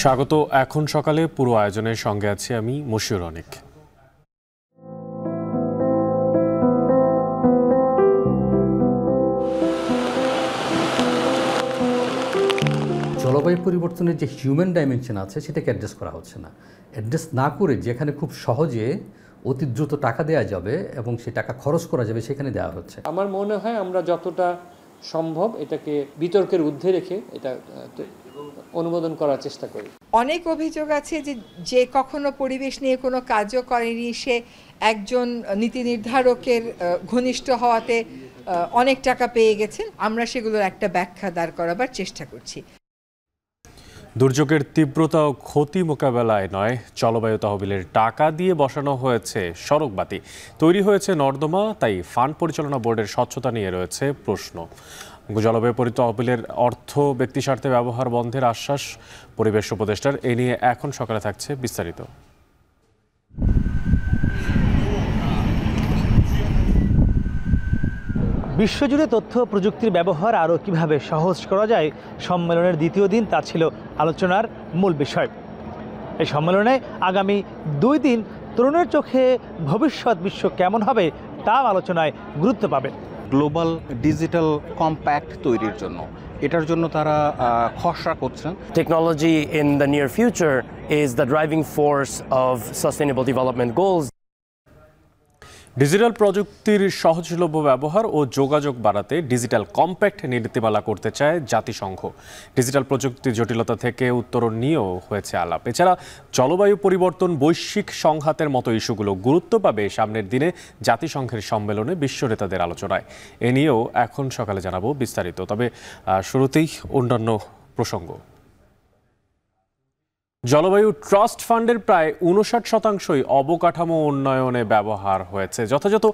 স্বাগত। এখন সকালে পুরো আয়োজনের সঙ্গে আছি আমি মশিউর অনেক। জলবায়ু পরিবর্তনের যে হিউম্যান ডাইমেনশন আছে সেটাকে অ্যাড্রেস করা হচ্ছে না। অ্যাড্রেস না করে যেখানে খুব সহজে অতি দ্রুত টাকা দেওয়া যাবে এবং সে টাকা খরচ করা যাবে সেখানে দেওয়া হচ্ছে। আমার মনে হয় আমরা যতটা সম্ভব এটাকে বিতর্কের ঊর্ধ্বে রেখে এটা অনুমোদন করার চেষ্টা করি। অনেক অভিযোগ আছে যে কখনো পরিবেশ নিয়ে কোনো কাজও করেনি, সে একজন নীতি নির্ধারকের ঘনিষ্ঠ হওয়াতে অনেক টাকা পেয়ে গেছেন। আমরা সেগুলোর একটা ব্যাখ্যা দাঁড় করাবার চেষ্টা করছি। দুর্যোগের তীব্রতা ও ক্ষতি মোকাবেলায় নয়, জলবায়ু তহবিলের টাকা দিয়ে বসানো হয়েছে সড়কবাতি, তৈরি হয়েছে নর্দমা, তাই ফান্ড পরিচালনা বোর্ডের স্বচ্ছতা নিয়ে রয়েছে প্রশ্ন। জলবায়ু তহবিলের অর্থ ব্যক্তিস্বার্থে ব্যবহার বন্ধের আশ্বাস পরিবেশ উপদেষ্টার। এ নিয়ে এখন সকালে থাকছে বিস্তারিত। বিশ্বজুড়ে তথ্য প্রযুক্তির ব্যবহার আরও কীভাবে সহজ করা যায়, সম্মেলনের দ্বিতীয় দিন তা ছিল আলোচনার মূল বিষয়। এই সম্মেলনে আগামী 2 দিন তরুণের চোখে ভবিষ্যৎ বিশ্ব কেমন হবে তাও আলোচনায় গুরুত্ব পাবে। গ্লোবাল ডিজিটাল কম্প্যাক্ট তৈরির জন্য এটার জন্য তারা খসড়া করছেন। Technology in the near future is the driving force of sustainable development goals. Digital প্রযুক্তির সহজলভ্য ব্যবহার ও যোগাযোগ বাড়াতে ডিজিটাল কম্প্যাক্ট নীতিমালা করতে চায় জাতিসংঘ। ডিজিটাল প্রযুক্তির জটিলতা থেকে উত্তরণ নিয়েও হয়েছে আলাপ। এছাড়া জলবায়ু পরিবর্তন, বৈশ্বিক সংঘাতের মতো ইস্যুগুলো গুরুত্ব পাবে সামনের দিনে জাতিসংঘের সম্মেলনে বিশ্ব নেতাদের আলোচনায়। এ নিয়েও এখন সকালে জানাবো বিস্তারিত। তবে শুরুতেই অন্যান্য প্রসঙ্গ। জলবায়ু ট্রাস্ট ফান্ডের প্রায় 59%ই অবকাঠামো উন্নয়নে ব্যবহার হয়েছে। যথাযথ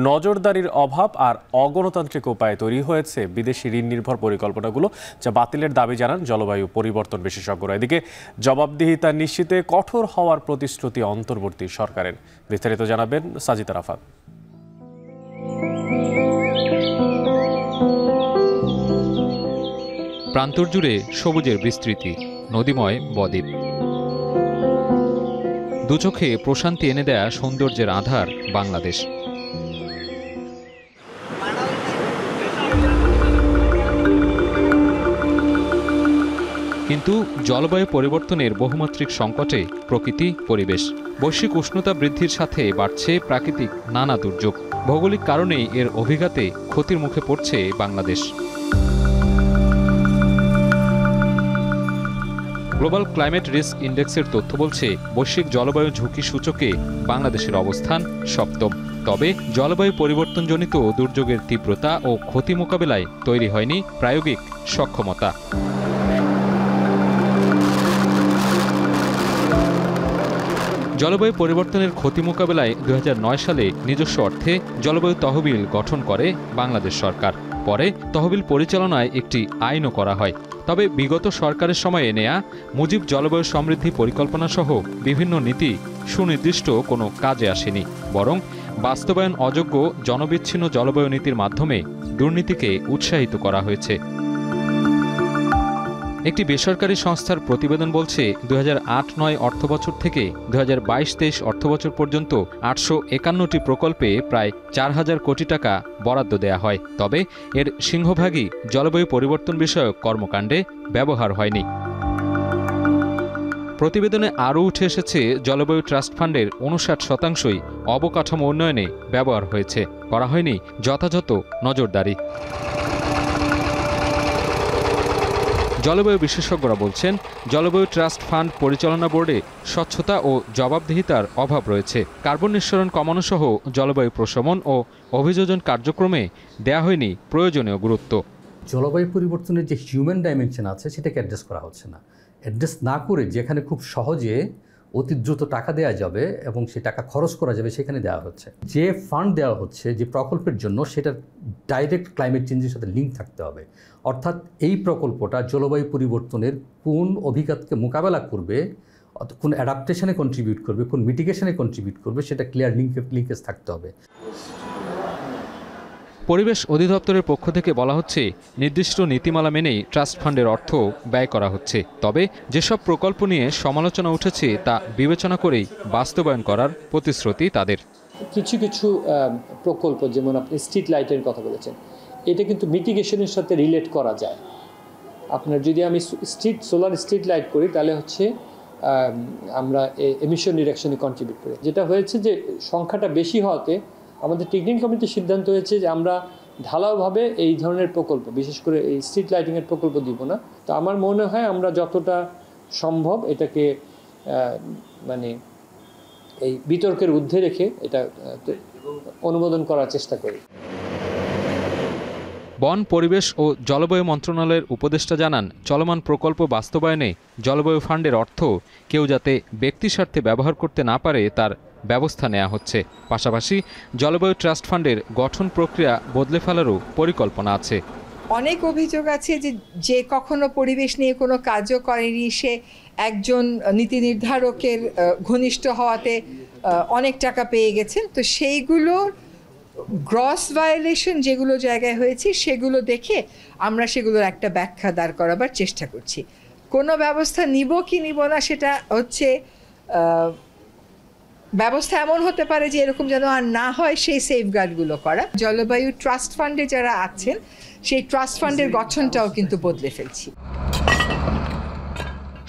নজরদারির অভাব আর অগণতান্ত্রিক উপায়ে তৈরি হয়েছে বিদেশি ঋণ নির্ভর পরিকল্পনাগুলো, যা বাতিলের দাবি জানান জলবায়ু পরিবর্তন বিশেষজ্ঞরা। এদিকে জবাবদিহিতা নিশ্চিতে কঠোর হওয়ার প্রতিশ্রুতি অন্তর্বর্তী সরকারের। বিস্তারিত জানাবেন সাজিদা রাফাত। প্রান্তর জুড়ে সবুজের বিস্তৃতি, নদীময় বদ্বীপ, দুচোখে প্রশান্তি এনে দেয়া সৌন্দর্যের আধার বাংলাদেশ। কিন্তু জলবায়ু পরিবর্তনের বহুমাত্রিক সংকটে প্রকৃতি, পরিবেশ, বৈশ্বিক উষ্ণতা বৃদ্ধির সাথে বাড়ছে প্রাকৃতিক নানা দুর্যোগ। ভৌগোলিক কারণেই এর অভিঘাতে ক্ষতির মুখে পড়ছে বাংলাদেশ। গ্লোবাল ক্লাইমেট রিস্ক ইন্ডেক্সের তথ্য বলছে, বৈশ্বিক জলবায়ু ঝুঁকি সূচকে বাংলাদেশের অবস্থান 7ম। তবে জলবায়ু পরিবর্তনজনিত দুর্যোগের তীব্রতা ও ক্ষতি মোকাবেলায় তৈরি হয়নি প্রায়োগিক সক্ষমতা। জলবায়ু পরিবর্তনের ক্ষতি মোকাবেলায় 2009 সালে নিজস্ব অর্থে জলবায়ু তহবিল গঠন করে বাংলাদেশ সরকার। পরে তহবিল পরিচালনায় একটি আইনও করা হয়। তবে বিগত সরকারের সময়ে নেয়া মুজিব জলবায়ু সমৃদ্ধি পরিকল্পনা সহ বিভিন্ন নীতি সুনির্দিষ্ট কোনো কাজে আসেনি, বরং বাস্তবায়ন অযোগ্য জনবিচ্ছিন্ন জলবায়ু নীতির মাধ্যমে দুর্নীতিকে উৎসাহিত করা হয়েছে। একটি বেসরকারি সংস্থার প্রতিবেদন বলছে, 2008-09 অর্থবছর থেকে 2022-23 অর্থবছর পর্যন্ত 851টি প্রকল্পে প্রায় 4000 কোটি টাকা বরাদ্দ দেয়া হয়। তবে এর সিংহভাগই জলবায়ু পরিবর্তন বিষয়ক কর্মকাণ্ডে ব্যবহার হয়নি। প্রতিবেদনে আরও উঠে এসেছে, জলবায়ু ট্রাস্ট ফান্ডের 59%ই অবকাঠামো উন্নয়নে ব্যবহার হয়েছে, করা হয়নি যথাযথ নজরদারি। জলবায়ু বিশেষজ্ঞরা বলছেন, জলবায়ু ট্রাস্ট ফান্ড পরিচালনা বোর্ডে স্বচ্ছতা ও জবাবদিহিতার অভাব রয়েছে। কার্বন নিঃসরণ কমানো সহ জলবায়ু প্রশমন ও অভিযোজন কার্যক্রমে দেয়া হয়নি প্রয়োজনীয় গুরুত্ব। জলবায়ু পরিবর্তনের যে হিউম্যান ডাইমেনশন আছে সেটাকে অ্যাড্রেস করা হচ্ছে না। অ্যাড্রেস না করে যেখানে খুব সহজে অতি দ্রুত টাকা দেওয়া যাবে এবং সে টাকা খরচ করা যাবে সেখানে দেওয়া হচ্ছে। যে ফান্ড দেওয়া হচ্ছে যে প্রকল্পের জন্য, সেটার ডাইরেক্ট ক্লাইমেট চেঞ্জের সাথে লিঙ্ক থাকতে হবে। অর্থাৎ এই প্রকল্পটা জলবায়ু পরিবর্তনের কোন অভিঘাতকে মোকাবেলা করবে, কোন অ্যাডাপ্টেশনে কন্ট্রিবিউট করবে, কোন মিটিগেশনে কন্ট্রিবিউট করবে, সেটা ক্লিয়ার লিঙ্কেজ থাকতে হবে। পরিবেশ অধিদপ্তরের পক্ষ থেকে বলা হচ্ছে, নির্দিষ্ট নীতিমালা মেনেই ট্রাস্ট ফান্ডের অর্থ ব্যয় করা হচ্ছে। তবে যেসব প্রকল্প নিয়ে সমালোচনা উঠেছে তা বিবেচনা করেই বাস্তবায়ন করার প্রতিশ্রুতি তাদের। কিছু কিছু প্রকল্প, যেমন আপনি স্ট্রিট লাইটের কথা বলেছেন, এটা কিন্তু মিটিগেশনের সাথে রিলেট করা যায়। আপনার যদি আমি সোলার স্ট্রিট লাইট করি, তাহলে হচ্ছে আমরা এমিশন রিডাকশনে কন্ট্রিবিউট করি। যেটা হয়েছে যে সংখ্যাটা বেশি হওয়াতে আমাদের টেকনিক্যাল কমিটির সিদ্ধান্ত হয়েছে যে আমরা ঢালাওভাবে এই ধরনের প্রকল্প, বিশেষ করে এই স্ট্রিট লাইটিংয়ের প্রকল্প দিব না। তো আমার মনে হয় আমরা যতটা সম্ভব এটাকে মানে এই বিতর্কের ঊর্ধ্বে রেখে এটা অনুমোদন করার চেষ্টা করি। বন, পরিবেশ ও জলবায়ু মন্ত্রণালয়ের উপদেষ্টা জানান, চলমান প্রকল্প বাস্তবায়নে জলবায়ু ফান্ডের অর্থ কেউ যাতে ব্যক্তিস্বার্থে ব্যবহার করতে না পারে তার ব্যবস্থা নেওয়া হচ্ছে। পাশাপাশি জলবায়ু ট্রাস্ট ফান্ডের গঠন প্রক্রিয়া বদলে ফেলারও পরিকল্পনা আছে। অনেক অভিযোগ আছে যে কখনো পরিবেশ নিয়ে কোনো কাজও করেনি, সে একজন নীতি নির্ধারকের ঘনিষ্ঠ হওয়াতে অনেক টাকা পেয়ে গেছেন। তো সেইগুলোর গ্রস ভায়োলেশন যেগুলো জায়গায় হয়েছে সেগুলো দেখে আমরা সেগুলোর একটা ব্যাখ্যা দাঁড় করাবার চেষ্টা করছি। কোনো ব্যবস্থা নিব কি নিব না সেটা হচ্ছে ব্যবস্থা এমন হতে পারে যে এরকম যেন আর না হয়, সেই সেফগার্ডগুলো করা। জলবায়ু ট্রাস্ট ফান্ডে যারা আছেন সেই ট্রাস্ট ফান্ডের গঠনটাও কিন্তু বদলে ফেলছি।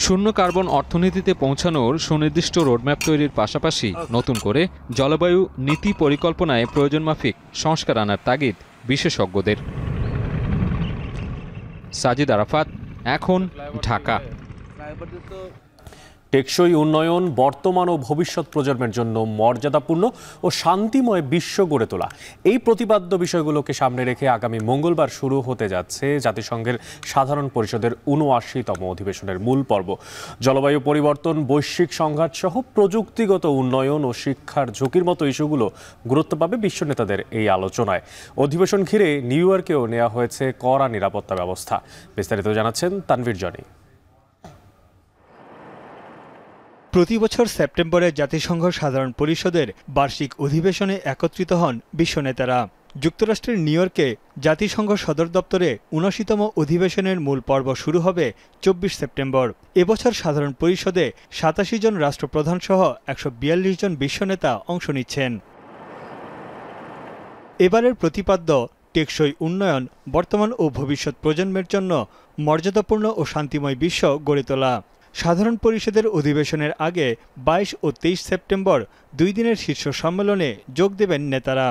শূন্য কার্বন অর্থনীতিতে পৌঁছানোর সুনির্দিষ্ট রোডম্যাপ তৈরির পাশাপাশি নতুন করে জলবায়ু নীতি পরিকল্পনায় প্রয়োজনমাফিক সংস্কার আনার তাগিদ বিশেষজ্ঞদের। সাজিদ আরাফাত, এখন, ঢাকা। টেকসই উন্নয়ন বর্তমান ও ভবিষ্যৎ প্রজন্মের জন্য মর্যাদাপূর্ণ ও শান্তিময় বিশ্ব গড়ে তোলা, এই প্রতিপাদ্য বিষয়গুলোকে সামনে রেখে আগামী মঙ্গলবার শুরু হতে যাচ্ছে জাতিসংঘের সাধারণ পরিষদের ৭৯তম অধিবেশনের মূল পর্ব। জলবায়ু পরিবর্তন, বৈশ্বিক সংঘাত সহ প্রযুক্তিগত উন্নয়ন ও শিক্ষার ঝুঁকির মতো ইস্যুগুলো গুরুত্ব পাবে বিশ্ব নেতাদের এই আলোচনায়। অধিবেশন ঘিরে নিউ ইয়র্কেও নেওয়া হয়েছে কড়া নিরাপত্তা ব্যবস্থা। বিস্তারিত জানাচ্ছেন তানভীর জনি। প্রতি বছর সেপ্টেম্বরে জাতিসংঘ সাধারণ পরিষদের বার্ষিক অধিবেশনে একত্রিত হন বিশ্ব নেতারা। যুক্তরাষ্ট্রের নিউ ইয়র্কে জাতিসংঘ সদর দপ্তরে ৭৯তম অধিবেশনের মূল পর্ব শুরু হবে ২৪ সেপ্টেম্বর। এবছর সাধারণ পরিষদে ৮৭ জন রাষ্ট্রপ্রধান সহ ১৪২ জন বিশ্ব নেতা অংশ নিচ্ছেন। এবারের প্রতিপাদ্য টেকসই উন্নয়ন বর্তমান ও ভবিষ্যৎ প্রজন্মের জন্য মর্যাদাপূর্ণ ও শান্তিময় বিশ্ব গড়ে তোলা। সাধারণ পরিষদের অধিবেশনের আগে ২২ ও ২৩ সেপ্টেম্বর ২ দিনের শীর্ষ সম্মেলনে যোগ দেবেন নেতারা।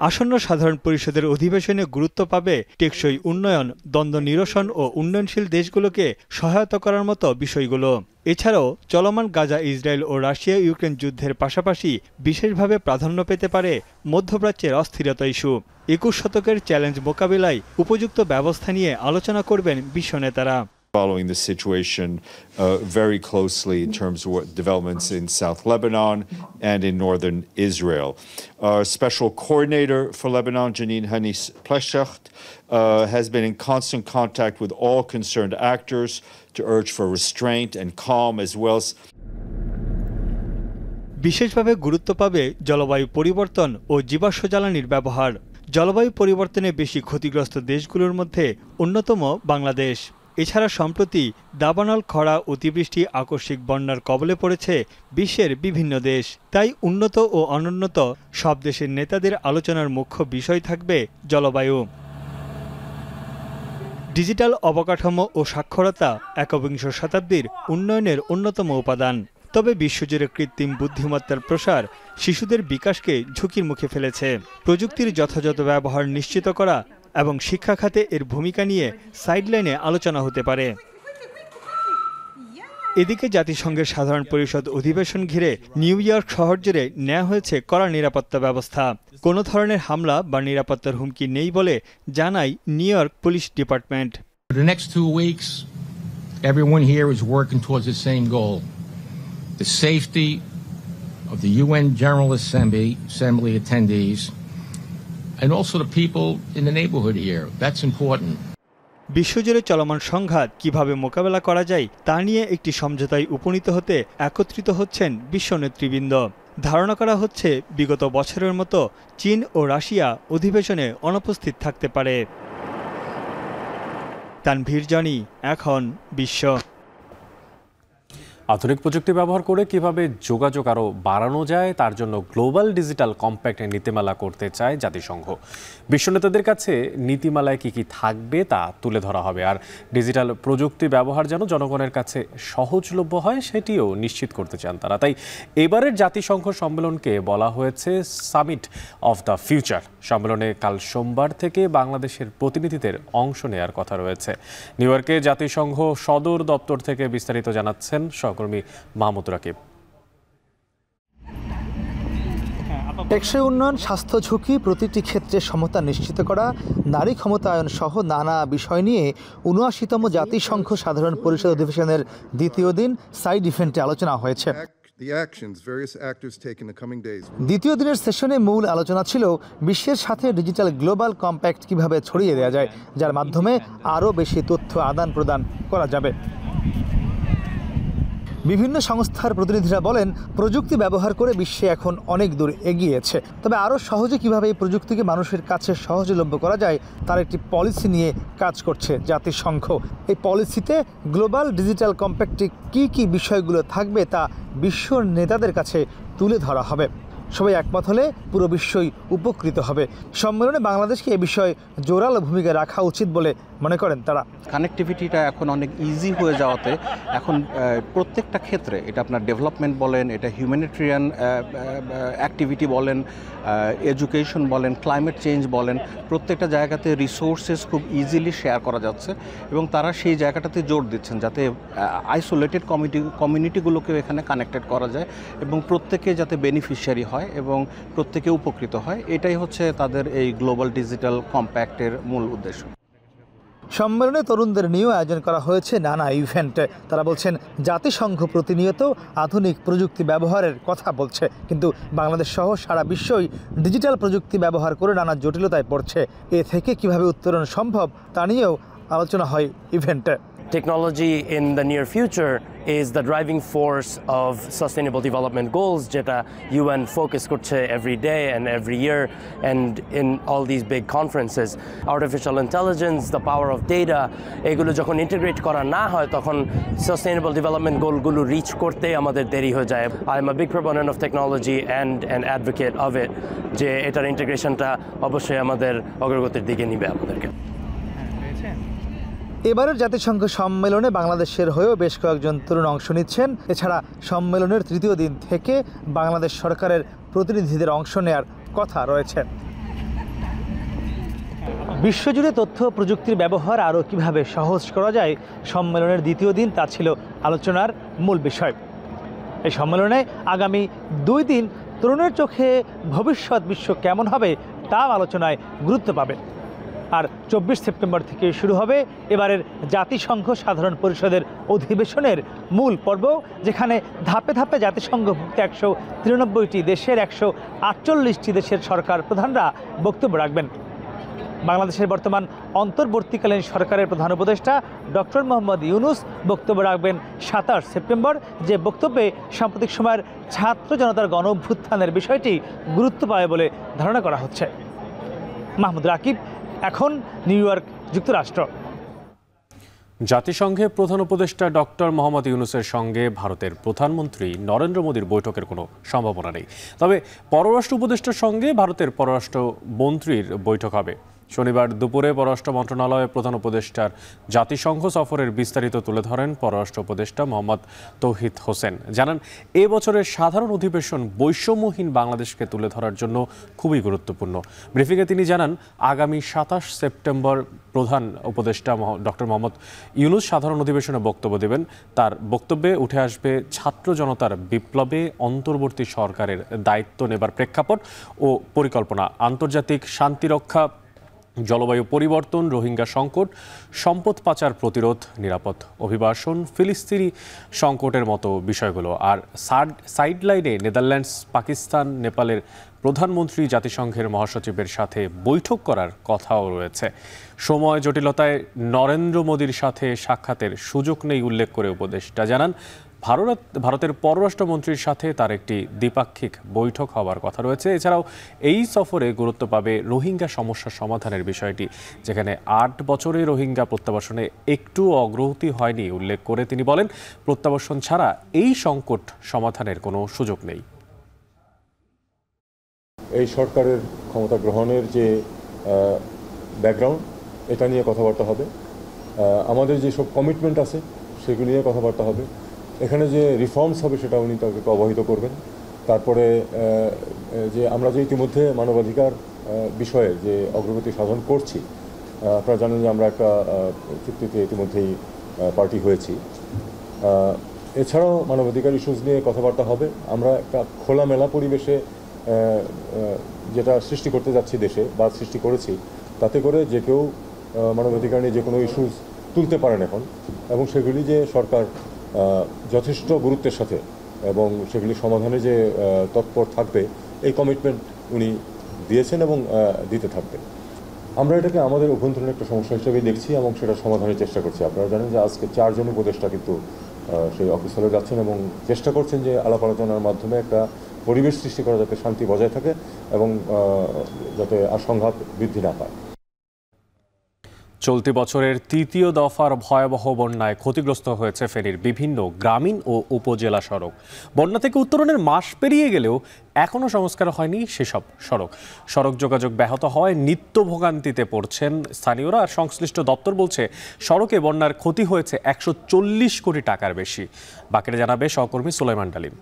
আসন্ন সাধারণ পরিষদের অধিবেশনে গুরুত্ব পাবে টেকসই উন্নয়ন, দ্বন্দ্ব নিরসন ও উন্নয়নশীল দেশগুলোকে সহায়তা করার মতো বিষয়গুলো। এছাড়াও চলমান গাজা, ইসরায়েল ও রাশিয়া ইউক্রেন যুদ্ধের পাশাপাশি বিশেষভাবে প্রাধান্য পেতে পারে মধ্যপ্রাচ্যের অস্থিরতা ইস্যু। ২১ শতকের চ্যালেঞ্জ মোকাবিলায় উপযুক্ত ব্যবস্থা নিয়ে আলোচনা করবেন বিশ্ব নেতারা। Following the situation very closely in terms of what developments in South Lebanon and in northern Israel. Our special coordinator for Lebanon, Janine Hanis Pleshacht, has been in constant contact with all concerned actors to urge for restraint and calm, as well as বিশেষভাবে গুরুত্ব পাবে জলবায়ু পরিবর্তন ও জীবাশ্ম জ্বালানির ব্যবহার। জলবায়ু পরিবর্তনে বেশি ক্ষতিগ্রস্ত দেশগুলোর মধ্যে অন্যতম বাংলাদেশ। এছাড়া সম্প্রতি দাবানল, খরা, অতিবৃষ্টি, আকস্মিক বন্যার কবলে পড়েছে বিশ্বের বিভিন্ন দেশ। তাই উন্নত ও অনুন্নত সব দেশের নেতাদের আলোচনার মুখ্য বিষয় থাকবে জলবায়ু। ডিজিটাল অবকাঠামো ও সাক্ষরতা একবিংশ শতাব্দীর উন্নয়নের অন্যতম উপাদান। তবে বিশ্বজুড়ে কৃত্রিম বুদ্ধিমত্তার প্রসার শিশুদের বিকাশকে ঝুঁকির মুখে ফেলেছে। প্রযুক্তির যথাযথ ব্যবহার নিশ্চিত করা এবং শিক্ষা খাতে এর ভূমিকা নিয়ে সাইডলাইনে আলোচনা হতে পারে। এদিকে জাতিসংঘের সাধারণ পরিষদ অধিবেশন ঘিরে নিউ ইয়র্ক শহর জুড়ে নেওয়া হয়েছে কড়া নিরাপত্তা ব্যবস্থা। কোনো ধরনের হামলা বা নিরাপত্তার হুমকি নেই বলে জানায় new York police department. For the next 2 weeks, everyone here is working towards the same goal: the safety of the UN General Assembly attendees and also the people in the neighborhood here. That's important. বিশ্বজুড়ে চলমান সংঘাত কিভাবে মোকাবেলা করা যায় তা নিয়ে একটি সমঝোতায় উপনীত হতে একত্রিত হচ্ছেন বিশ্ব নেতৃবৃন্দ। ধারণা করা হচ্ছে বিগত বছরের মতো চীন ও রাশিয়া অধিবেশনে অনুপস্থিত থাকতে পারে। তানভীর জনি, এখন বিশ্ব। আধুনিক প্রযুক্তি ব্যবহার করে কিভাবে যোগাযোগ আরও বাড়ানো যায় তার জন্য গ্লোবাল ডিজিটাল কম্প্যাক্ট নীতিমালা করতে চায় জাতিসংঘ। বিশ্ব নেতাদের কাছে নীতিমালায় কি কি থাকবে তা তুলে ধরা হবে, আর ডিজিটাল প্রযুক্তি ব্যবহার যেন জনগণের কাছে সহজলভ্য হয় সেটিও নিশ্চিত করতে চান তারা। তাই এবারের জাতিসংঘ সম্মেলনকে বলা হয়েছে সামিট অফ দ্য ফিউচার। সম্মেলনে কাল সোমবার থেকে বাংলাদেশের প্রতিনিধিদের অংশ নেওয়ার কথা রয়েছে। নিউ ইয়র্কে জাতিসংঘ সদর দপ্তর থেকে বিস্তারিত জানাচ্ছেন সহকর্মী মাহমুদ রাকিব। টেকসই উন্নয়ন, স্বাস্থ্য ঝুঁকি, প্রতিটি ক্ষেত্রে সমতা নিশ্চিত করা, নারী ক্ষমতায়ন সহ নানা বিষয় নিয়ে ৭৯তম জাতিসংঘ সাধারণ পরিষদ অধিবেশনের দ্বিতীয় দিন সাইড ইভেন্টে আলোচনা হয়েছে। দ্বিতীয় দিনের সেশনে মূল আলোচনা ছিল বিশ্বের সাথে ডিজিটাল গ্লোবাল কম্প্যাক্ট কিভাবে ছড়িয়ে দেওয়া যায়, যার মাধ্যমে আরও বেশি তথ্য আদান প্রদান করা যাবে। বিভিন্ন সংস্থার প্রতিনিধিরা বলেন, প্রযুক্তি ব্যবহার করে বিশ্বে এখন অনেক দূর এগিয়েছে, তবে আরও সহজে কিভাবে এই প্রযুক্তিকে মানুষের কাছে সহজলভ্য করা যায় তার একটি পলিসি নিয়ে কাজ করছে জাতিসংঘ। এই পলিসিতে গ্লোবাল ডিজিটাল কম্প্যাক্টে কী কী বিষয়গুলো থাকবে তা বিশ্ব নেতাদের কাছে তুলে ধরা হবে। সবাই একমত হলে পুরো বিশ্বই উপকৃত হবে। সম্মেলনে বাংলাদেশকে এ বিষয়ে জোরালো ভূমিকা রাখা উচিত বলে মনে করেন তারা। কানেক্টিভিটিটা এখন অনেক ইজি হয়ে যাওয়াতে এখন প্রত্যেকটা ক্ষেত্রে, এটা আপনার ডেভেলপমেন্ট বলেন, এটা হিউম্যানিটেরিয়ান অ্যাক্টিভিটি বলেন, এডুকেশন বলেন, ক্লাইমেট চেঞ্জ বলেন, প্রত্যেকটা জায়গাতে রিসোর্সেস খুব ইজিলি শেয়ার করা যাচ্ছে এবং তারা সেই জায়গাটাতে জোর দিচ্ছেন যাতে আইসোলেটেড কমিউনিটিগুলোকেও এখানে কানেক্টেড করা যায় এবং প্রত্যেকে যাতে বেনিফিশিয়ারি হয় এবং প্রত্যেকে উপকৃত হয়। এটাই হচ্ছে তাদের এই গ্লোবাল ডিজিটাল কম্প্যাক্টের মূল উদ্দেশ্য। সম্মেলনে তরুণদের নিয়েও আয়োজন করা হয়েছে নানা ইভেন্টে। তারা বলছেন, জাতিসংঘ প্রতিনিয়ত আধুনিক প্রযুক্তি ব্যবহারের কথা বলছে, কিন্তু বাংলাদেশ সহ সারা বিশ্বই ডিজিটাল প্রযুক্তি ব্যবহার করে নানা জটিলতায় পড়ছে। এ থেকে কিভাবে উত্তরণ সম্ভব তা নিয়েও আলোচনা হয় ইভেন্টে। Technology in the near future is the driving force of Sustainable Development Goals, jeta UN focus korche every day and every year and in all these big conferences. Artificial intelligence, the power of data, egulo jokhon integrate kora na hoy tokhon Sustainable Development Goal gulo reach korte amader deri hoye jay. I am a big proponent of technology and an advocate of it, je etar integration ta oboshoy amader ogrogotir dige nibe amaderke. এবারের জাতিসংঘ সম্মেলনে বাংলাদেশের হয়েও বেশ কয়েকজন তরুণ অংশ নিচ্ছেন। এছাড়া সম্মেলনের তৃতীয় দিন থেকে বাংলাদেশ সরকারের প্রতিনিধিদের অংশ নেওয়ার কথা রয়েছে। বিশ্বজুড়ে তথ্য প্রযুক্তির ব্যবহার আরও কিভাবে সহজ করা যায়, সম্মেলনের দ্বিতীয় দিন তা ছিল আলোচনার মূল বিষয়। এই সম্মেলনে আগামী 2 দিন তরুণের চোখে ভবিষ্যৎ বিশ্ব কেমন হবে তাও আলোচনায় গুরুত্ব পাবে। আর 24 সেপ্টেম্বর থেকে শুরু হবে এবারের জাতিসংঘ সাধারণ পরিষদের অধিবেশনের মূল পর্ব, যেখানে ধাপে ধাপে জাতিসংঘভুক্ত 193টি দেশের 148টি দেশের সরকার প্রধানরা বক্তব্য রাখবেন। বাংলাদেশের বর্তমান অন্তর্বর্তীকালীন সরকারের প্রধান উপদেষ্টা ডক্টর মোহাম্মদ ইউনুস বক্তব্য রাখবেন 27 সেপ্টেম্বর, যে বক্তব্যে সাম্প্রতিক সময়ের ছাত্র জনতার গণ অভ্যুত্থানের বিষয়টি গুরুত্ব পাবে বলে ধারণা করা হচ্ছে। মাহমুদ রাকিব, এখন নিউ ইয়র্ক, যুক্তরাষ্ট্র। জাতিসংঘে প্রধান উপদেষ্টা ডক্টর মোহাম্মদ ইউনুসের সঙ্গে ভারতের প্রধানমন্ত্রী নরেন্দ্র মোদীর বৈঠকের কোনো সম্ভাবনা নেই, তবে পররাষ্ট্র উপদেষ্টার সঙ্গে ভারতের পররাষ্ট্র মন্ত্রীর বৈঠক হবে। শনিবার দুপুরে পররাষ্ট্র মন্ত্রণালয়ে প্রধান উপদেষ্টার জাতিসংঘ সফরের বিস্তারিত তুলে ধরেন পররাষ্ট্র উপদেষ্টা মোহাম্মদ তৌহিদ হোসেন। জানান, এ বছরের সাধারণ অধিবেশন বৈষম্যহীন বাংলাদেশকে তুলে ধরার জন্য খুবই গুরুত্বপূর্ণ। ব্রিফিংয়ে তিনি জানান, আগামী 27 সেপ্টেম্বর প্রধান উপদেষ্টা ডক্টর মোহাম্মদ ইউনুস সাধারণ অধিবেশনে বক্তব্য দেবেন। তার বক্তব্যে উঠে আসবে ছাত্র জনতার বিপ্লবে অন্তর্বর্তী সরকারের দায়িত্ব নেবার প্রেক্ষাপট ও পরিকল্পনা, আন্তর্জাতিক শান্তিরক্ষা, জলবায়ু পরিবর্তন, রোহিঙ্গা সংকট, সম্পদ পাচার প্রতিরোধ, নিরাপদ অভিবাসন, ফিলিস্তিনি সংকটের মতো বিষয়গুলো। আর সাইডলাইনে নেদারল্যান্ডস, পাকিস্তান, নেপালের প্রধানমন্ত্রী জাতিসংঘের মহাসচিবের সাথে বৈঠক করার কথাও রয়েছে। সময় জটিলতায় নরেন্দ্র মোদীর সাথে সাক্ষাতের সুযোগ নেই উল্লেখ করে উপদেষ্টা জানান, ভারতের পররাষ্ট্রমন্ত্রীর সাথে তার একটি দ্বিপাক্ষিক বৈঠক হওয়ার কথা রয়েছে। এছাড়াও এই সফরে গুরুত্ব পাবে রোহিঙ্গা সমস্যার সমাধানের বিষয়টি, যেখানে 8 বছরে রোহিঙ্গা প্রত্যাবাসনে একটু অগ্রগতি হয়নি উল্লেখ করে তিনি বলেন, প্রত্যাবাসন ছাড়া এই সংকট সমাধানের কোনো সুযোগ নেই। এই সরকারের ক্ষমতা গ্রহণের যে ব্যাকগ্রাউন্ড, এটা নিয়ে কথাবার্তা হবে। আমাদের যেসব কমিটমেন্ট আছে সেগুলো নিয়ে কথাবার্তা হবে। এখানে যে রিফর্মস হবে সেটা উনি তাদেরকে অবহিত করবেন। তারপরে যে আমরা যে ইতিমধ্যে মানবাধিকার বিষয়ে যে অগ্রগতি সাধন করছি, আপনারা জানেন যে আমরা একটা চুক্তিতে ইতিমধ্যেই পার্টি হয়েছি। এছাড়াও মানবাধিকার ইস্যুস নিয়ে কথাবার্তা হবে। আমরা একটা খোলামেলা পরিবেশে যেটা সৃষ্টি করতে যাচ্ছি দেশে বা সৃষ্টি করেছি, তাতে করে যে কেউ মানবাধিকার নিয়ে যে কোনো ইস্যুস তুলতে পারেন এখন, এবং সেগুলি যে সরকার যথেষ্ট গুরুত্বের সাথে এবং সেগুলি সমাধানে যে তৎপর থাকবে, এই কমিটমেন্ট উনি দিয়েছেন এবং দিতে থাকবেন। আমরা এটাকে আমাদের অভ্যন্তরীণ একটা সমস্যা হিসেবেই দেখছি এবং সেটা সমাধানের চেষ্টা করছি। আপনারা জানেন যে আজকে 4 জন উপদেষ্টা কিন্তু সেই অফিস হলে যাচ্ছেন এবং চেষ্টা করছেন যে আলাপ আলোচনার মাধ্যমে একটা পরিবেশ সৃষ্টি করা, যাতে শান্তি বজায় থাকে এবং যাতে আর সংঘাত বৃদ্ধি না পায়। চলতি বছরের 3য় দফার ভয়াবহ বন্যায় ক্ষতিগ্রস্ত হয়েছে ফেনীর বিভিন্ন গ্রামীণ ও উপজেলা সড়ক। বন্যা থেকে উত্তরণের মাস পেরিয়ে গেলেও এখনও সংস্কার হয়নি সেসব সড়ক। সড়ক যোগাযোগ ব্যাহত হওয়ায় নিত্য ভোগান্তিতে পড়ছেন স্থানীয়রা। আর সংশ্লিষ্ট দপ্তর বলছে, সড়কে বন্যার ক্ষতি হয়েছে 140 কোটি টাকার বেশি। বাকিটা জানাবে সহকর্মী সুলাইমান ডালিম।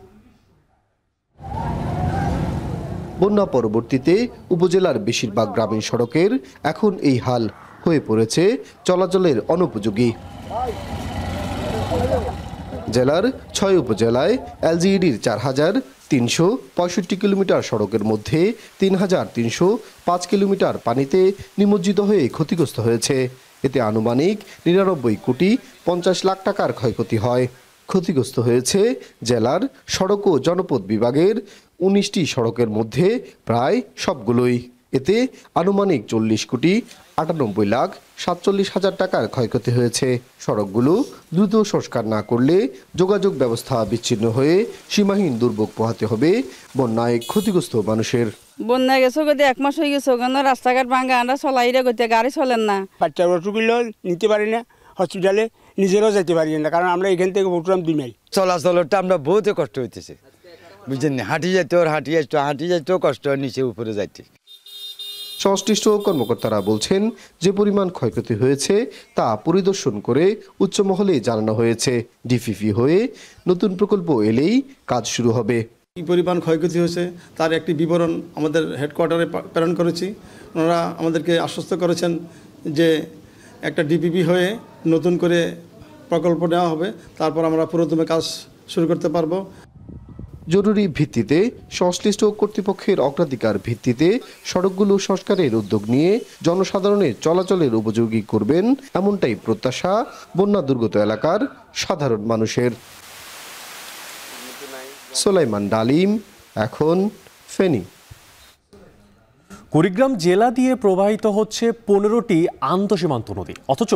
বন্যা পরবর্তীতে উপজেলার বেশিরভাগ গ্রামীণ সড়কের এখন এই হাল হয়ে পড়েছে চলাচলের অনুপযোগী। জেলার 6 উপজেলায় এলজিইডির 4365 কিলোমিটার সড়কের মধ্যে 3305 কিলোমিটার পানিতে নিমজ্জিত হয়ে ক্ষতিগ্রস্ত হয়েছে। এতে আনুমানিক 99 কোটি 50 লাখ টাকার ক্ষয়ক্ষতি হয়। ক্ষতিগ্রস্ত হয়েছে জেলার সড়ক ও জনপদ বিভাগের 19টি সড়কের মধ্যে প্রায় সবগুলোই। এতে আনুমানিক 40 কোটি 98 লাখ 47 হাজার টাকার ক্ষয়ক্ষতি হয়েছে। সড়কগুলো দ্রুত সংস্কার না করলে যোগাযোগ ব্যবস্থা বিচ্ছিন্ন হয়ে সীমাহীন দুর্ভোগ পোহাতে হবে বন্যায় ক্ষতিগ্রস্ত মানুষের। বন্যা গেছে গতি 1 মাস হয়ে গেছে, ওখানে রাস্তাঘাট ভাঙা, আমরা চলাইরে গতি গাড়ি চলেন না। বাচ্চার অসুখগুলো নিতে পারি না, হসপিটালে নিজেরাও যেতে পারি না, কারণ আমরা এখান থেকে উঠলাম 2 মাইল। চলাচলটা আমরা বহুত কষ্ট হইতেছে, বুঝছেন, হাঁটি যাইতেও কষ্ট, নিচে উপরে যাইতে। সংশ্লিষ্ট কর্মকর্তারা বলছেন, যে পরিমাণ ক্ষয়ক্ষতি হয়েছে তা পরিদর্শন করে উচ্চ মহলে জানানো হয়েছে। ডিপিপি হয়ে নতুন প্রকল্প এলেই কাজ শুরু হবে। কি পরিমাণ ক্ষয়ক্ষতি হয়েছে তার একটি বিবরণ আমাদের হেডকোয়ার্টারে প্রেরণ করেছি। ওনারা আমাদেরকে আশ্বস্ত করেছেন যে একটা ডিপিপি হয়ে নতুন করে প্রকল্প নেওয়া হবে, তারপর আমরা পুরোদমে কাজ শুরু করতে পারবো। জরুরি ভিত্তিতে সংশ্লিষ্ট কর্তৃপক্ষের অগ্রাধিকার ভিত্তিতে সড়কগুলো সংস্কারের উদ্যোগ নিয়ে জনসাধারণের চলাচলের উপযোগী করবেন, এমনটাই প্রত্যাশা বন্যা দুর্গত এলাকার সাধারণ মানুষের। সুলাইমান ডালিম, এখন ফেনী। কুড়িগ্রাম জেলা দিয়ে প্রবাহিত হচ্ছে 15টি আন্তঃসীমান্ত নদী, অথচ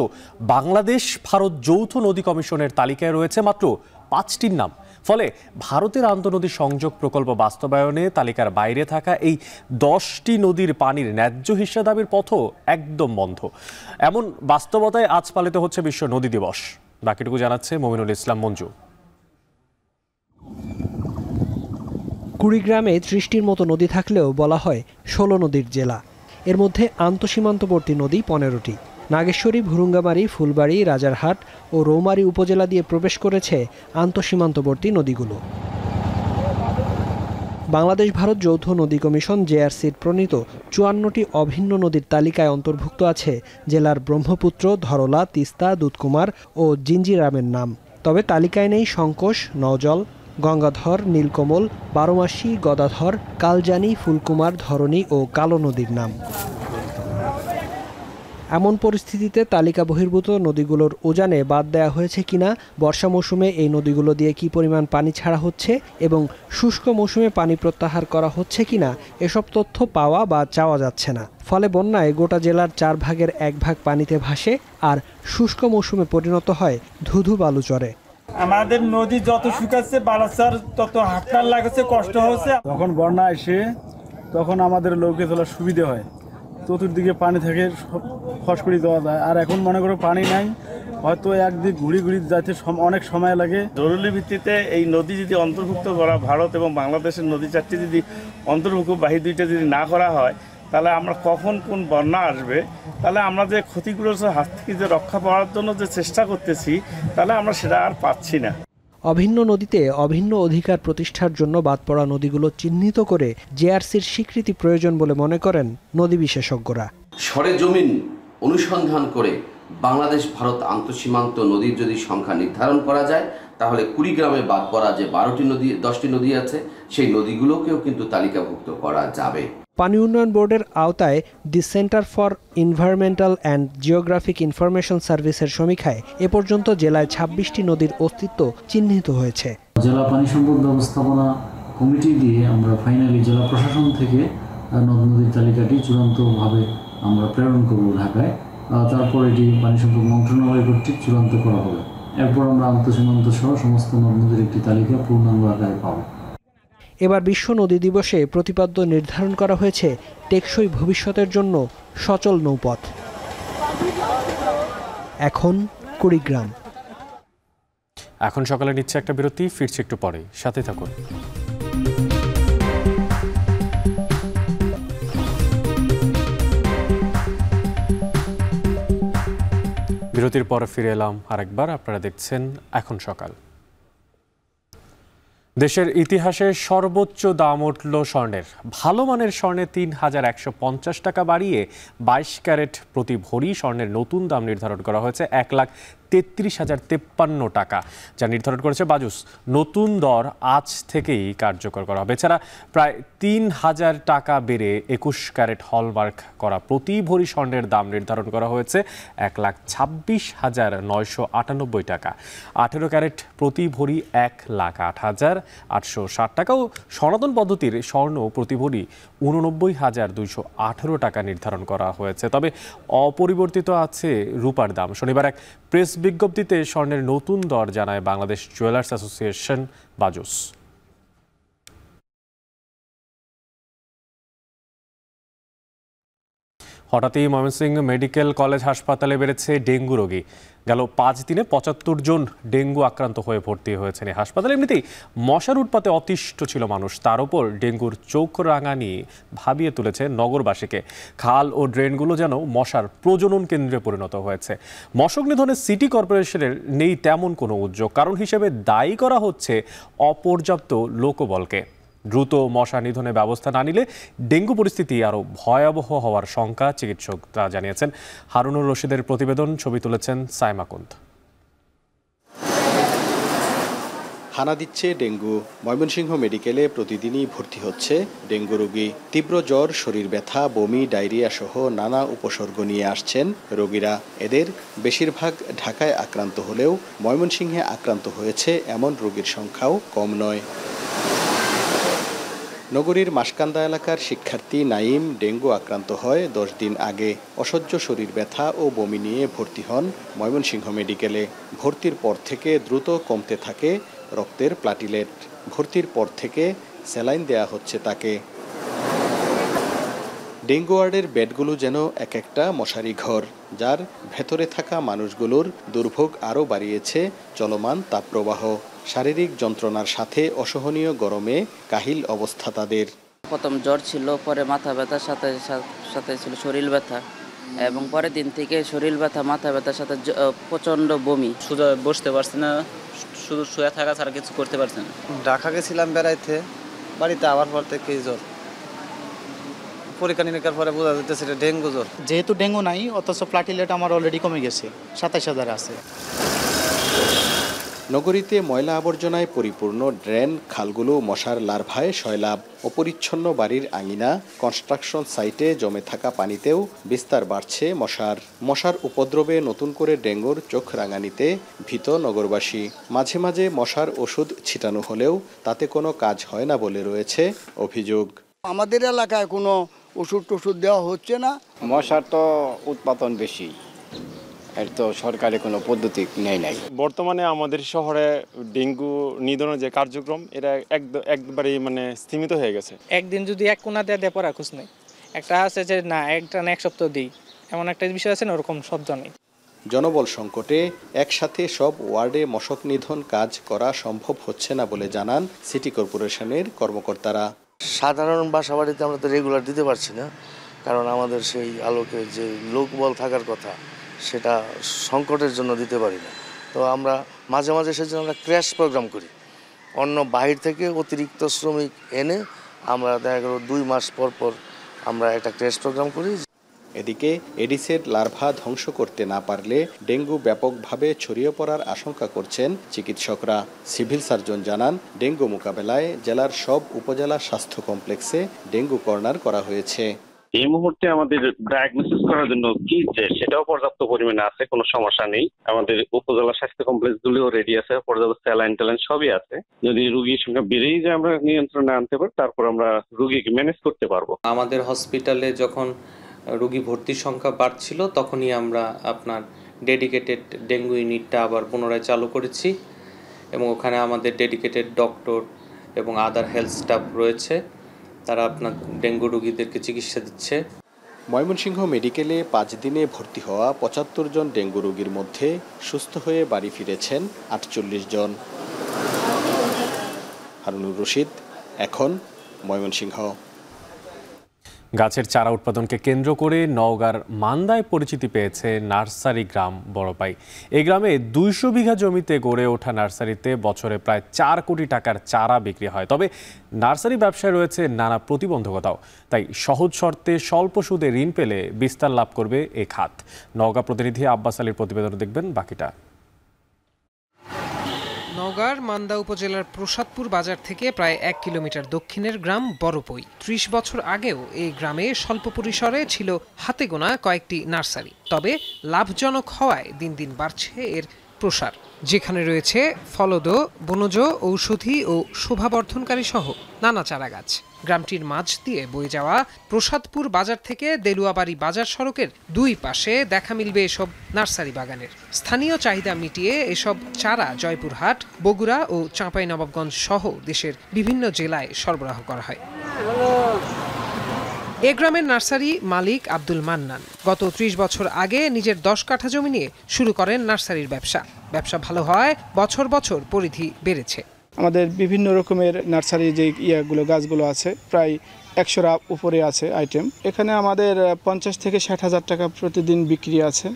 বাংলাদেশ ভারত যৌথ নদী কমিশনের তালিকায় রয়েছে মাত্র 5টির নাম। ফলে ভারতের আন্তঃনদী সংযোগ প্রকল্প বাস্তবায়নে তালিকার বাইরে থাকা এই 10টি নদীর পানির ন্যায্য হিস্সা দাবির পথও একদম বন্ধ। এমন বাস্তবতায় আজ পালিত হচ্ছে বিশ্ব নদী দিবস। বাকিটুকু জানাচ্ছে মমিনুল ইসলাম মঞ্জু। কুড়িগ্রামে 30টির মতো নদী থাকলেও বলা হয় 16 নদীর জেলা। এর মধ্যে আন্তঃসীমান্তবর্তী নদী 15টি। নাগেশ্বরী, ভুরুঙ্গামারী, ফুলবাড়ী, রাজারহাট ও রৌমারী উপজেলা দিয়ে প্রবেশ করেছে আন্তঃসীমান্তবর্তী নদীগুলো। বাংলাদেশ ভারত যৌথ নদী কমিশন জেআরসির প্রণীত 54টি অভিন্ন নদীর তালিকায় অন্তর্ভুক্ত আছে জেলার ব্রহ্মপুত্র, ধরলা, তিস্তা, দুধকুমার ও জিঞ্জিরামের নাম। তবে তালিকায় নেই সংকোষ, নওজল, গঙ্গাধর, নীলকমল, বারোমাসি, গদাধর, কালজানি, ফুলকুমার, ধরণী ও কালো নদীর নাম। এমন পরিস্থিতিতে তালিকা বহির্ভূত নদীগুলোর উজানে বাদ দেওয়া হয়েছে কিনা, বর্ষা মৌসুমে এই নদীগুলো দিয়ে কি পরিমাণ পানি ছাড়া হচ্ছে এবং শুষ্ক মৌসুমে পানি প্রত্যাহার করা হচ্ছে কিনা, এসব তথ্য পাওয়া বা চাওয়া যাচ্ছে না। ফলে বন্যায় গোটা জেলার 4 ভাগের 1 ভাগ পানিতে ভাসে আর শুষ্ক মৌসুমে পরিণত হয় ধুধু বালুচরে। আমাদের নদী যত শুকাচ্ছে বালাচার তত হাক্কার লাগছে, কষ্ট হচ্ছে। তখন বন্যা এসে তখন আমাদের নৌকে চলার সুবিধা হয়, চতুর্দিকে পানি থেকে ফসকড়ি দেওয়া যায়। আর এখন মনে করো পানি নাই, হয়তো একদিক ঘুরি যাইতে অনেক সময় লাগে। জরুরি ভিত্তিতে এই নদী যদি অন্তর্ভুক্ত করা, ভারত এবং বাংলাদেশের নদী চারটি যদি অন্তর্ভুক্ত, বাকি দুইটা যদি না করা হয়, তাহলে আমরা কখন কোন বন্যা আসবে, তাহলে আমরা যে ক্ষতিগ্রস্ত হাত থেকে যে রক্ষা পাওয়ার জন্য যে চেষ্টা করতেছি, তাহলে আমরা সেটা আর পাচ্ছি না। অভিন্ন নদীতে অভিন্ন অধিকার প্রতিষ্ঠার জন্য বাদ পড়া নদীগুলো চিহ্নিত করে জেআরসির স্বীকৃতি প্রয়োজন বলে মনে করেন নদী বিশেষজ্ঞরা। সরেজমিন অনুসন্ধান করে বাংলাদেশ ভারত আন্তঃসীমান্ত নদীর যদি সংখ্যা নির্ধারণ করা যায়, তাহলে কুড়িগ্রামে বাদ পড়া যে 10টি নদী আছে, সেই নদীগুলোকেও কিন্তু তালিকাভুক্ত করা যাবে। পানি উন্নয়ন বোর্ডের আওতায় দি centre for environmental and geographic information সার্ভিসের সমীক্ষায় এ পর্যন্ত জেলায় 26টি নদীর অস্তিত্ব চিহ্নিত হয়েছে। জেলা পানি সম্পদ ব্যবস্থাপনা কমিটি দিয়ে আমরা ফাইনালি জেলা প্রশাসন থেকে নদ নদীর তালিকাটি চূড়ান্তভাবে আমরা প্রেরণ করব ঢাকায়। তারপর এটি পানি সম্পদ মন্ত্রণালয় কর্তৃক চূড়ান্ত করা হবে। এরপর আমরা আন্তঃসীমান্ত সহ সমস্ত নদ নদীর একটি তালিকা পূর্ণাঙ্গ আকারে পাব। এবার বিশ্ব নদী দিবসে প্রতিপাদ্য নির্ধারণ করা হয়েছে টেকসই ভবিষ্যতের জন্য সচল নৌপথ। এখন কুড়িগ্রাম। এখন সকালে নিচ্ছে একটা বিরতি, ফিরছে একটু পরে, সাথে থাকুন। বিরতির পর ফিরে এলাম আরেকবার। আপনারা দেখছেন এখন সকাল। দেশের ইতিহাসে সর্বোচ্চ দাম উঠল স্বর্ণের। ভালো মানের স্বর্ণে ৩,১৫০ টাকা বাড়িয়ে 22 ক্যারেট প্রতি ভরি স্বর্ণের নতুন দাম নির্ধারণ করা হয়েছে ১,৩৩,০৫৩ টাকা, যা নির্ধারণ করেছে বাজুস। নতুন দর আজ থেকেই কার্যকর করা হবে। এছাড়া প্রায় ৩,০০০ টাকা বেড়ে ২১ ক্যারেট হলমার্ক করা প্রতি ভরি স্বর্ণের দাম নির্ধারণ করা হয়েছে ১,২৬,৯৯৮ টাকা। ১৮ ক্যারেট প্রতি ভরি ১,০৮,৮৬০ টাকা ও সনাতন পদ্ধতির স্বর্ণ প্রতি ভরি ৮৯,২১৮ টাকা নির্ধারণ করা হয়েছে। তবে অপরিবর্তিত আছে রূপার দাম। শনিবার এক প্রেস বিজ্ঞপ্তিতে স্বর্ণের নতুন দর জানায় বাংলাদেশ জুয়েলার্স অ্যাসোসিয়েশন বাজুস। হঠাৎই ময়মনসিংহ মেডিকেল কলেজ হাসপাতালে বেড়েছে ডেঙ্গু রোগী। গেল 5 দিনে ৭৫ জন ডেঙ্গু আক্রান্ত হয়ে ভর্তি হয়েছেন এই হাসপাতালে। এমনিতেই মশার উৎপাতে অতিষ্ঠ ছিল মানুষ, তার উপর ডেঙ্গুর চোখ রাঙানি ভাবিয়ে তুলেছে নগরবাসীকে। খাল ও ড্রেনগুলো যেন মশার প্রজনন কেন্দ্রে পরিণত হয়েছে। মশক নিধনে সিটি কর্পোরেশনের নেই তেমন কোনো উদ্যোগ। কারণ হিসেবে দায়ী করা হচ্ছে অপর্যাপ্ত লোকবলকে। দ্রুত মশা নিধনে ব্যবস্থা না নিলে ডেঙ্গু পরিস্থিতি আরও ভয়াবহ হওয়ার শঙ্কা চিকিৎসকরা জানিয়েছেন। হারুনুর রশিদের প্রতিবেদন, ছবি তুলেছেন সাইমা কুন্ত। হানা দিচ্ছে ডেঙ্গু। ময়মনসিংহ মেডিকেলে প্রতিদিনই ভর্তি হচ্ছে ডেঙ্গু রোগী। তীব্র জ্বর, শরীর ব্যথা, বমি, ডায়রিয়া সহ নানা উপসর্গ নিয়ে আসছেন রোগীরা। এদের বেশিরভাগ ঢাকায় আক্রান্ত হলেও ময়মনসিংহে আক্রান্ত হয়েছে এমন রোগীর সংখ্যাও কম নয়। নগরীর মাসকান্দা এলাকার শিক্ষার্থী নাইম ডেঙ্গু আক্রান্ত হয় 10 দিন আগে। অসহ্য শরীর ব্যথা ও বমি নিয়ে ভর্তি হন ময়মনসিংহ মেডিকেলে। ভর্তির পর থেকে দ্রুত কমতে থাকে রক্তের প্লাটিলেট। ভর্তির পর থেকে স্যালাইন দেয়া হচ্ছে তাকে। ডেঙ্গু ওয়ার্ডের বেডগুলো যেন এক একটা মশারি ঘর, যার ভেতরে থাকা মানুষগুলোর দুর্ভোগ আরও বাড়িয়েছে চলমান তাপপ্রবাহ। শারীরিক যন্ত্রণার সাথে অসহনীয় গরমে কাহিল অবস্থা তাদের। প্রথম জ্বর ছিল, পরে মাথা ব্যথার সাথে সাথে ছিল শরীর ব্যথা, এবং পরের দিন থেকে শরীর ব্যথা, মাথা ব্যথার সাথে প্রচণ্ড বমি। সোজা বসতে পারছি না, শুধু শুয়ে থাকা ছাড়া কিছু করতে পারছি না। ঢাকা গেছিলাম বেড়াইতে, বাড়িতে আবার পর থেকে জ্বর। পরীক্ষা নিরীক্ষার পরে বোঝা যাচ্ছে এটা ডেঙ্গু জ্বর। যেহেতু ডেঙ্গু নাই, অথচ প্লাটিলেট আমার অলরেডি কমে গেছে, ২৭,০০০ আছে। নগরীতে ময়লা আবর্জনায় পরিপূর্ণ ড্রেন, খালগুলো মশার লার্ভায় সয়লাব। অপরিচ্ছন্ন বাড়ির আঙিনা, কনস্ট্রাকশন সাইটে জমে থাকা পানিতেও বিস্তার বাড়ছে মশার উপদ্রবে নতুন করে ডেঙ্গুর চোখ রাঙানিতে ভীত নগরবাসী। মাঝে মাঝে মশার ওষুধ ছিটানো হলেও তাতে কোনো কাজ হয় না বলে রয়েছে অভিযোগ। আমাদের এলাকায় কোনো ওষুধ টষুধ দেওয়া হচ্ছে না। মশার তো উৎপাদন বেশি, এর তো সরকারি কোনো পদ্ধতি নেই নাই। বর্তমানে আমাদের শহরে ডেঙ্গু নিধনের যে কার্যক্রম এটা একবারেই মানে সীমিত হয়ে গেছে। একদিন যদি এক কোনা দিয়ে পড়া খোঁজ নেই, একটা আছে যে না একটা না এক সপ্তাহ দিই, এমন একটা বিষয় আছে না, ওরকম শব্দ নেই। জনবল সংকটে একসাথে সব ওয়ার্ডে মশক নিধন কাজ করা সম্ভব হচ্ছে না বলে জানান সিটি কর্পোরেশনের কর্মকর্তারা। সাধারণ বাসাবাড়িতে আমরা তো রেগুলার দিতে পারছি না, কারণ আমাদের সেই আলোকে যে লোকবল থাকার কথা সেটা সংকটের জন্য দিতে পারি না। তো আমরা মাঝে মাঝে সেজন্য আমরা ক্র্যাশ প্রোগ্রাম করি, অন্য বাহির থেকে অতিরিক্ত শ্রমিক এনে আমরা দেখা গেল 2 মাস পর পর আমরা একটা ক্র্যাশ প্রোগ্রাম করি। এদিকে এডিসের লার্ভা ধ্বংস করতে না পারলে ডেঙ্গু ব্যাপকভাবে ছড়িয়ে পড়ার আশঙ্কা করছেন চিকিৎসকরা। সিভিল সার্জন জানান, ডেঙ্গু মোকাবেলায় জেলার সব উপজেলা স্বাস্থ্য কমপ্লেক্সে ডেঙ্গু কর্নার করা হয়েছে। এই মুহূর্তে আমাদের ডায়াগনোসিস করার জন্য কি সেটাও পর্যাপ্ত পরিমাণে আছে, কোনো সমস্যা নেই। আমাদের উপজেলা স্বাস্থ্য কমপ্লেক্স গুলিও রেডি আছে, পর্যাপ্ত স্যালাইন ট্যালাইন সবই আছে। যদি রোগীর সংখ্যা বেড়েই যায় আমরা নিয়ন্ত্রণে আনতে পারি, তারপর আমরা রোগীকে ম্যানেজ করতে পারবো। আমাদের হসপিটালে যখন রোগী ভর্তির সংখ্যা বাড়ছিল তখনই আমরা আপনার ডেডিকেটেড ডেঙ্গু ইউনিটটা আবার পুনরায় চালু করেছি এবং ওখানে আমাদের ডেডিকেটেড ডক্টর এবং আদার হেলথ স্টাফ রয়েছে, তারা আপনার ডেঙ্গু রোগীদেরকে চিকিৎসা দিচ্ছে। ময়মনসিংহ মেডিকেলে 5 দিনে ভর্তি হওয়া 75 জন ডেঙ্গু রোগীর মধ্যে সুস্থ হয়ে বাড়ি ফিরেছেন 48 জন। হারুনুর রশিদ, এখন ময়মনসিংহ। গাছের চারা উৎপাদনকে কেন্দ্র করে নওগাঁর মান্দায় পরিচিতি পেয়েছে নার্সারি গ্রাম বড়পাই। এই গ্রামে 200 বিঘা জমিতে গড়ে ওঠা নার্সারিতে বছরে প্রায় 4 কোটি টাকার চারা বিক্রি হয়। তবে নার্সারি ব্যবসায় রয়েছে নানা প্রতিবন্ধকতাও, তাই সহজ শর্তে স্বল্প সুদে ঋণ পেলে বিস্তার লাভ করবে এ খাত। নওগাঁ প্রতিনিধি আব্বাস আলীর প্রতিবেদন দেখবেন বাকিটা। নওগাঁর মান্দা উপজেলার প্রসাদপুর বাজার থেকে প্রায় 1 কিলোমিটার দক্ষিণের গ্রাম বড়পই। 30 বছর আগেও এই গ্রামে স্বল্প পরিসরে ছিল হাতে গোনা কয়েকটি নার্সারি, তবে লাভজনক হওয়ায় দিন দিন বাড়ছে এর প্রসার, যেখানে রয়েছে ফলদ, বনজ, ঔষধি ও শোভাবর্ধনকারী সহ নানা চারা গাছ। গ্রামটির মাঝ দিয়ে বয়ে যাওয়া প্রসাদপুর বাজার থেকে দেলুয়াবাড়ি বাজার সড়কের 2 পাশে দেখা মিলবে এসব নার্সারি বাগানের। স্থানীয় চাহিদা মিটিয়ে এসব চারা জয়পুরহাট, বগুড়া ও চাঁপাইনবাবগঞ্জ সহ দেশের বিভিন্ন জেলায় সরবরাহ করা হয়। এ গ্রামের নার্সারি মালিক আব্দুল মান্নান গত 30 বছর আগে নিজের 10 কাঠা জমি নিয়ে শুরু করেন নার্সারির ব্যবসা ভালো হয় বছর বছর পরিধি বেড়েছে। আমাদের বিভিন্ন রকমের নার্সারি যে গাছগুলো আছে প্রায় 100র উপরে আছে আইটেম। এখানে আমাদের 50 থেকে 60 হাজার টাকা প্রতিদিন বিক্রি আছে।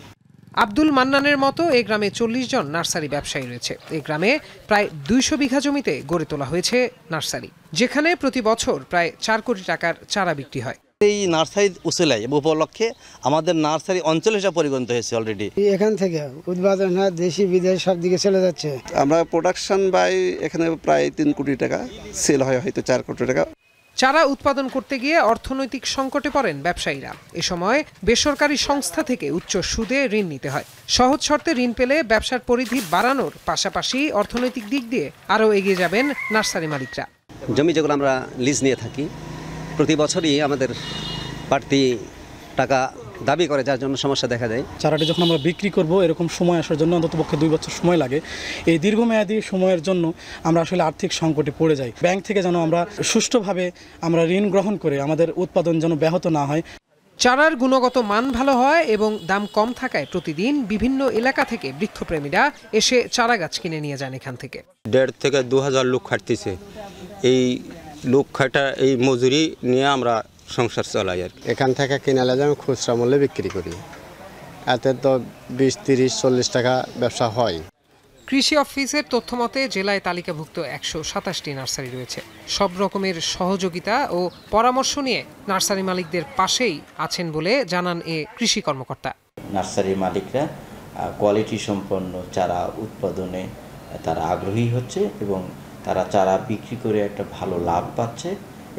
আব্দুল মান্নানের মতো এই গ্রামে 40 জন নার্সারি ব্যবসায়ী রয়েছে। এই গ্রামে প্রায় 200 বিঘা জমিতে গড়ে তোলা হয়েছে নার্সারি, যেখানে প্রতি বছর প্রায় 4 কোটি টাকার চারা বিক্রি হয়। এই নার্সারি উসিলায় উপলক্ষে আমাদের নার্সারি অঞ্চল হিসাবে পরিগণিত হয়েছে অলরেডি। এখান থেকে উৎপাদন হয় দেশি বিদেশ সব দিকে চলে যাচ্ছে। আমরা প্রোডাকশন বাই এখানে প্রায় 3 কোটি টাকা সেল হয়, হয়তো 4 কোটি টাকা। চারা উৎপাদন করতে গিয়ে অর্থনৈতিক সংকটে পড়েন ব্যবসায়ীরা। এ সময় বেসরকারি সংস্থা থেকে উচ্চ সুদে ঋণ নিতে হয়। সহজ শর্তে ঋণ পেলে ব্যবসার পরিধি বাড়ানোর পাশাপাশি অর্থনৈতিক দিক দিয়ে আরও এগিয়ে যাবেন নার্সারি মালিকরা। জমি যেগুলো আমরা লিজ নিয়ে থাকি প্রতি বছরই আমাদের বাড়তি টাকা দাবি করে, যার জন্য সমস্যা দেখা যায়। চারাটি যখন আমরা বিক্রি করব এরকম সময় আসার জন্য অন্ততপক্ষে 2 বছর সময় লাগে। এই দীর্ঘমেয়াদী সময়ের জন্য আমরা আসলে আর্থিক সংকটে পড়ে যাই। ব্যাংক থেকে যেন আমরা সুষ্ঠুভাবে আমরা ঋণ গ্রহণ করে আমাদের উৎপাদন যেন ব্যাহত না হয়। চারার গুণগত মান ভালো হয় এবং দাম কম থাকায় প্রতিদিন বিভিন্ন এলাকা থেকে বৃক্ষপ্রেমীরা এসে চারা গাছ কিনে নিয়ে যান এখান থেকে। 1.5 থেকে 2,000 লোক খাটতেছে। এই লোক খাটা এই মজুরি নিয়ে আমরা সংসার চালাই আর এখান থেকে কিনালে আমি খুচরা মূল্যে বিক্রি করি, এতে তো 20, 30, 40 টাকা ব্যবসা হয়। কৃষি অফিসের তথ্যমতে জেলায় তালিকাভুক্ত 127টি নার্সারি রয়েছে। সব রকমের সহযোগিতা ও পরামর্শ নিয়ে নার্সারি মালিকদের পাশেই আছেন বলে জানান এ কৃষি কর্মকর্তা। নার্সারি মালিকরা কোয়ালিটি সম্পন্ন চারা উৎপাদনে তারা আগ্রহী হচ্ছে এবং তারা চারা বিক্রি করে একটা ভালো লাভ পাচ্ছে।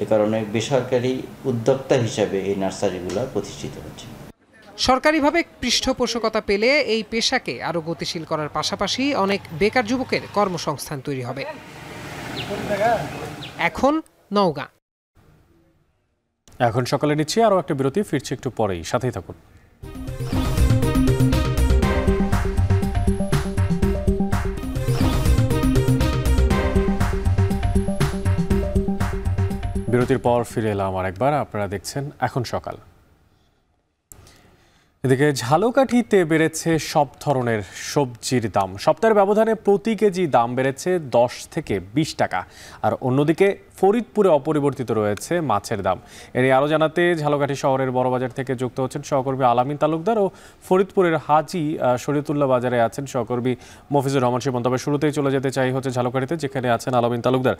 এ কারণে বেসরকারি উদ্যোক্তা হিসাবে এই নার্সারিগুলো প্রতিষ্ঠিত হচ্ছে। সরকারিভাবে পৃষ্ঠপোষকতা পেলে এই পেশাকে আরও গতিশীল করার পাশাপাশি অনেক বেকার যুবকের কর্মসংস্থান তৈরি হবে। এখন নওগাঁ। এখন সকালে নিচ্ছি আরও একটা বিরতি, ফিরছি একটু পরেই, সাথেই থাকুন। বিরতির পর ফিরে এলাম আরেকবার। আপনারা দেখছেন এখন সকাল। এদিকে ঝালকাঠিতে বেড়েছে সব ধরনের সবজির দাম। সপ্তাহের ব্যবধানে প্রতি কেজি দাম বেড়েছে 10 থেকে 20 টাকা। আর অন্যদিকে ফরিদপুরে অপরিবর্তিত রয়েছে মাছের দাম। এর আরও জানাতে ঝালকাঠি শহরের বড়বাজার থেকে যুক্ত হচ্ছেন সহকর্মী আলামিন তালুকদার ও ফরিদপুরের হাজি শরীয়তুল্লাহ বাজারে আছেন সহকর্মী মফিজুর রহমান শিপন। তবে শুরুতেই চলে যেতে চাই হচ্ছে ঝালকাঠিতে, যেখানে আছেন আলামিন তালুকদার।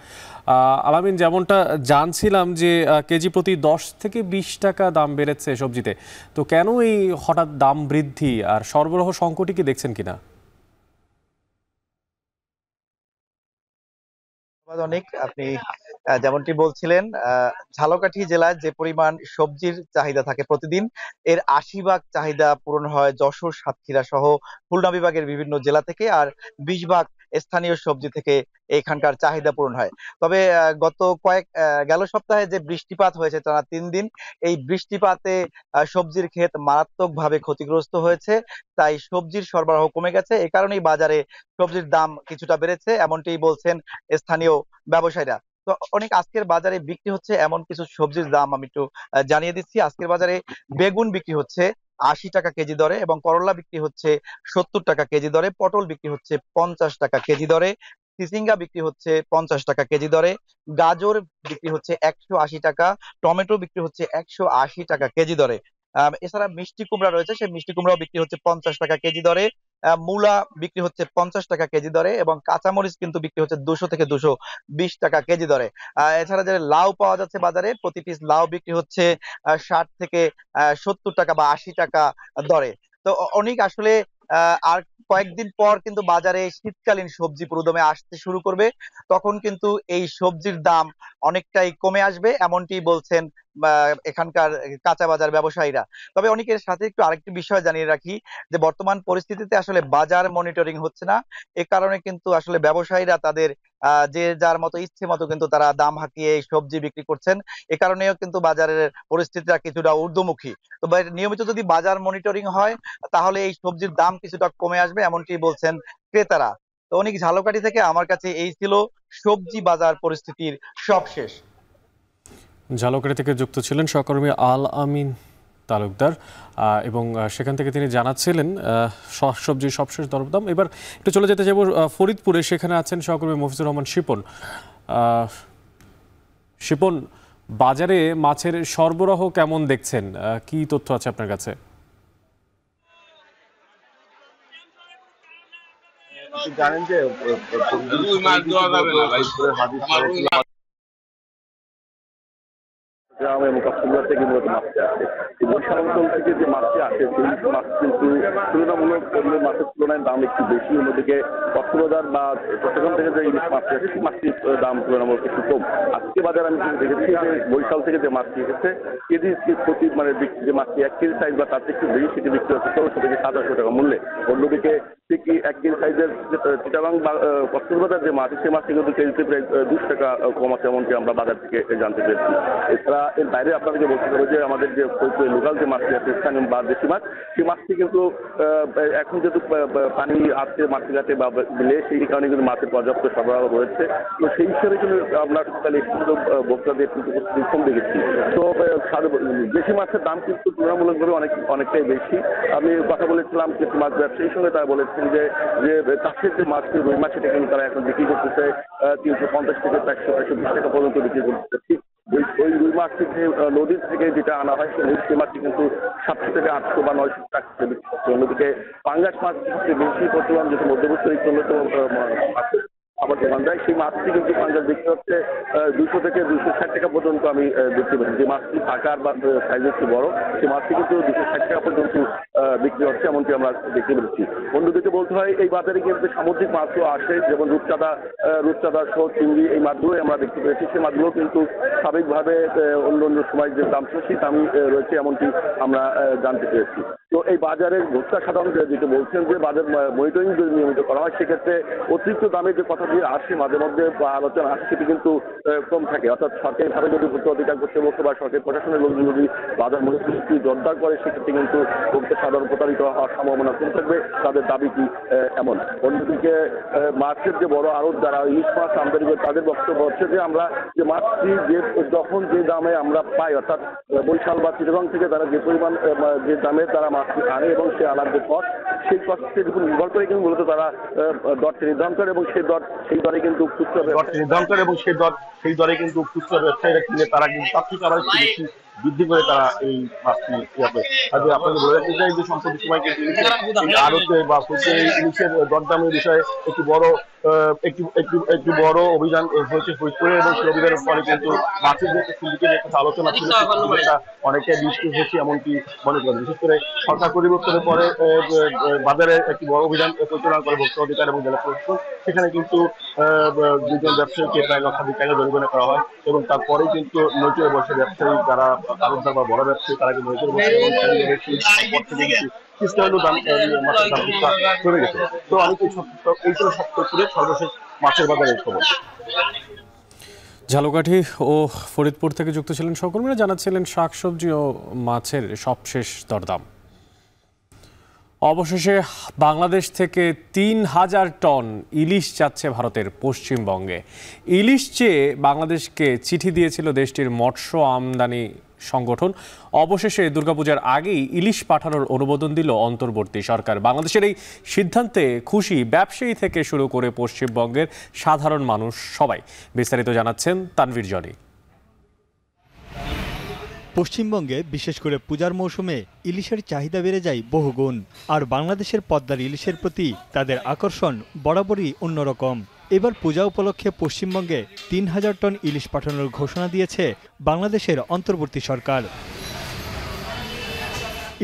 আলামিন, যেমনটা জানছিলাম যে কেজি প্রতি 10 থেকে 20 টাকা দাম বেড়েছে সবজিতে, তো কেন এই হঠাৎ দাম বৃদ্ধি আর সরবরাহ সংকটই কি দেখছেন কিনা? অনেক আপনি যেমনটি বলছিলেন, ঝালকাঠি জেলায় যে পরিমাণ সবজির চাহিদা থাকে প্রতিদিন, এর 80 ভাগ চাহিদা পূরণ হয় যশোর, সাতক্ষীরা সহ খুলনা বিভাগের বিভিন্ন জেলা থেকে, আর 20 ভাগ স্থানীয় সবজি থেকে এখানকার চাহিদা পূরণ হয়। তবে গেল সপ্তাহে যে বৃষ্টিপাত হয়েছে টানা 3 দিন, এই বৃষ্টিপাতে সবজির ক্ষেত মারাত্মকভাবে ক্ষতিগ্রস্ত হয়েছে, তাই সবজির সরবরাহ কমে গেছে। এ কারণেই বাজারে সবজির দাম কিছুটা বেড়েছে, এমনটি বলছেন স্থানীয় ব্যবসায়ীরা। তো অনেক আজকের বাজারে বিক্রি হচ্ছে এমন কিছু সবজির দাম আমি একটু জানিয়ে দিচ্ছি। আজকের বাজারে বেগুন বিক্রি হচ্ছে 80 টাকা কেজি দরে, এবং করলা বিক্রি হচ্ছে 70 টাকা কেজি দরে, পটল বিক্রি হচ্ছে 50 টাকা কেজি দরে, চিচিঙ্গা বিক্রি হচ্ছে 50 টাকা কেজি দরে, গাজর বিক্রি হচ্ছে 180 টাকা, টমেটো বিক্রি হচ্ছে 180 টাকা কেজি দরে। এছাড়া মিষ্টি কুমড়া রয়েছে, সেই মিষ্টি কুমড়াও বিক্রি হচ্ছে 50 টাকা কেজি দরে, মূলা বিক্রি হচ্ছে 50 টাকা কেজি দরে, এবং কাঁচামরিচ কিন্তু বিক্রি হচ্ছে 200 থেকে 220 টাকা কেজি দরে। এছাড়া যে লাউ পাওয়া যাচ্ছে বাজারে, প্রতি পিস লাউ বিক্রি হচ্ছে 60 থেকে 70 টাকা বা 80 টাকা দরে। তো অনেক আসলে আর কয়েকদিন পর কিন্তু বাজারে শীতকালীন সবজি পুরোদমে আসতে শুরু করবে, তখন কিন্তু এই সবজির দাম অনেকটাই কমে আসবে, এমনটি বলছেন এখানকার কাঁচা বাজার ব্যবসায়ীরা। তবে অনেকের সাথে একটু আরেকটি বিষয় জানিয়ে রাখি, যে বর্তমান পরিস্থিতিতে আসলে বাজার মনিটরিং হচ্ছে না, এ কারণে কিন্তু আসলে ব্যবসায়ীরা তাদের যে যার মতো ইচ্ছে মতো কিন্তু তারা দাম হাঁকিয়ে এই সবজি বিক্রি করছেন। এ কারণেও কিন্তু বাজারের পরিস্থিতিটা কিছুটা ঊর্ধ্বমুখী। তো নিয়মিত যদি বাজার মনিটরিং হয়, তাহলে এই সবজির দাম কিছুটা কমে আসবে, এমনটি বলছেন ক্রেতারা। তো অনেক ঝালকাঠি থেকে আমার কাছে এই ছিল সবজি বাজার পরিস্থিতির সবশেষ। ঝালকাঠি থেকে যুক্ত ছিলেন সহকর্মী আলামিন তালুকদার, এবং সেখান থেকে তিনি জানাচ্ছিলেন সবজির সবশেষ দরদাম। এবার একটু চলে যেতে যাব ফরিদপুরে, সেখানে আছেন সহকর্মী মফিজুর রহমান শিপন। শিপন, বাজারে মাছের সরবরাহ কেমন দেখছেন, কি তথ্য আছে আপনার কাছে? জানেন যে গ্রাম এবং কক্সবাজার থেকে মূলত মাছটি আসে। বরিশাল অঞ্চল থেকে যে মাছটি আসে, সেই মাছ কিন্তু তুলনামূলক অন্য মাছের তুলনায় দাম একটু বেশি। অন্যদিকে কক্সবাজার বা চট্টগ্রাম থেকে যে ইলিশ মাছটি আসে, সেই মাছটির দাম তুলনামূলক একটু কম। আজকে বাজারে আমি দেখেছি যে বরিশাল থেকে যে মাছটি এসেছে, কেজি প্রতি যে মাছটি 1 কেজি সাইজ বা তার থেকে একটু বেশি, সেটি বিক্রি হচ্ছে 1600 থেকে 1700 টাকা মূল্যে। অন্যদিকে ঠিক 1 কেজি সাইজের চিটাগাং বা কক্সবাজার যে মাছ, সেই মাছটি কিন্তু কেজিতে প্রায় 200 টাকা কম আছে, এমনকি আমরা বাজার থেকে জানতে পেরেছি। এছাড়া এর বাইরে আপনাদেরকে বলতে হবে যে আমাদের যে লোকাল যে মাছটি আছে, স্থানীয় বা দেশি মাছ, সেই মাছটি কিন্তু এখন যেহেতু পানি আসছে মাছঘাটে বা বিলে, সেই কারণে কিন্তু মাছের পর্যাপ্ত সরবরাহ রয়েছে। তো সেই হিসেবে কিন্তু আমরা তাহলে কিন্তু ভোক্তাদের কিন্তু কম দেখেছি। তো দেশি মাছের দাম কিন্তু তুলনামূলকভাবে অনেকটাই বেশি। আমি কথা বলেছিলাম কিছু মাছ ব্যবসায়ীর সঙ্গে, তারা বলেছেন যে চাষের যে মাছটি, রুই মাছ, সেটা কিন্তু তারা এখন বিক্রি করতেছে 350 থেকে 120 টাকা পর্যন্ত বিক্রি করতেছে। ঠিক ওই রুই মাছটি যে নদীর থেকে যেটা আনা হয়, সেই মাছটি কিন্তু 700 থেকে 800 বা 900 টাকা বিক্রি করছে। অন্যদিকে পাঙ্গাস মাছ বেশি বর্তমান যেটা মধ্যবর্তী অন্যতম আবার দোকান যায়, সেই মাছটি কিন্তু পাঙ্গাস বিক্রি হচ্ছে 200 থেকে 260 টাকা পর্যন্ত আমি দেখতে পাচ্ছি। যে মাছটি আকার বা সাইজ একটু বড়, সেই মাছটি কিন্তু 260 টাকা পর্যন্ত বিক্রি হচ্ছে, এমনকি আমরা দেখতে পেরেছি। অন্যদিকে বলতে হয় এই বাজারে কিন্তু সামুদ্রিক মাছও আসে, যেমন রূপচাঁদা সহ চিংড়ি, এই মাছগুলোই আমরা দেখতে পেরেছি। সেই মাছগুলো কিন্তু স্বাভাবিকভাবে অন্য সময় যে দাম ছিল সেই দামই রয়েছে, এমনকি আমরা জানতে পেরেছি। তো এই বাজারের ভোক্তা সাধারণত যেটা বলছেন যে বাজার মনিটরিং যদি নিয়মিত করা হয়, সেক্ষেত্রে অতিরিক্ত দামে যে কথা দিয়ে আসে মাঝে মধ্যে বা আলোচনা আসে, সেটি কিন্তু কম থাকে। অর্থাৎ সরকারিভাবে যদি ভোক্তা অধিকার কর্তৃপক্ষ বা সরকারি প্রশাসনের লোকজন যদি বাজার মনিটরিং জোরদার করে, সেক্ষেত্রে কিন্তু ভোক্তা সাধারণ প্রতারিত হওয়ার সম্ভাবনা কম থাকবে, তাদের দাবি কি এমন। অন্যদিকে মাছের যে বড় আড়ত যারা ইলিশ মাছ আমদানি করে তাদের বক্তব্য হচ্ছে যে আমরা যে মাছটি যখন যে দামে আমরা পাই, অর্থাৎ বরিশাল বা চিটাগং থেকে তারা যে পরিমাণ যে দামে তারা মাছটি আনে এবং সে আনার যে কষ্ট, সেই কষ্টের উপর নির্ভর করে কিন্তু মূলত তারা দরটি নির্ধারণ করে এবং সেই দরে কিন্তু খুচরা নির্ধারণ করে এবং সেই দরে কিন্তু খুচরা ব্যবসায়ীরা কিনে তারা কিন্তু তার থেকে আবার একটু বেশি বৃদ্ধি করে তারা এই মাছটি আপনাকে বলে রাখতে চাই যে সম্প্রতি সময় কিন্তু আড়তে বা ইলিশের দরদামের বিষয়ে একটি বড় অভিযান হয়েছে ফরিদপুরে এবং সেই অভিযানের ফলে কিন্তু মাছের যে সিন্ডিকেটের একটা আলোচনা ছিল সেটা অনেকে নিষ্ক্রিয় হয়েছে এমনকি মনে করেন। বিশেষ করে সরকার পরিবর্তনের পরে বাজারে একটি বড় অভিযান পরিচালনা করে ভোক্তা অধিকার এবং জেলা প্রশাসন, সেখানে কিন্তু দুজন ব্যবসায়ীকে প্রায় লক্ষাধিক টাকা জরিমানা করা হয় এবং তারপরেই কিন্তু নৈতিক বয়সের ব্যবসায়ী যারা আড়তদার বা বড় ব্যবসায়ী তারা কিন্তু নৈতিক বয়সের কমে গেছে। তো আমি এই ছিল সপ্তাহে সর্বশেষ মাছের বাজারের খবর। ঝালকাঠি ও ফরিদপুর থেকে যুক্ত ছিলেন সহকর্মীরা, জানাচ্ছিলেন শাকসবজি ও মাছের সবশেষ দরদাম। অবশেষে বাংলাদেশ থেকে ৩,০০০ টন ইলিশ যাচ্ছে ভারতের পশ্চিমবঙ্গে। ইলিশ চেয়ে বাংলাদেশকে চিঠি দিয়েছিল দেশটির মৎস্য আমদানি সংগঠন। অবশেষে দুর্গাপূজার আগেই ইলিশ পাঠানোর অনুমোদন দিল অন্তর্বর্তী সরকার। বাংলাদেশের এই সিদ্ধান্তে খুশি ব্যবসায়ী থেকে শুরু করে পশ্চিমবঙ্গের সাধারণ মানুষ সবাই। বিস্তারিত জানাচ্ছেন তানভীর জনি। পশ্চিমবঙ্গে বিশেষ করে পূজার মৌসুমে ইলিশের চাহিদা বেড়ে যায় বহুগুণ, আর বাংলাদেশের পদ্মার ইলিশের প্রতি তাদের আকর্ষণ বরাবরই অন্যরকম। এবার পূজা উপলক্ষে পশ্চিমবঙ্গে ৩,০০০ টন ইলিশ পাঠানোর ঘোষণা দিয়েছে বাংলাদেশের অন্তর্বর্তী সরকার।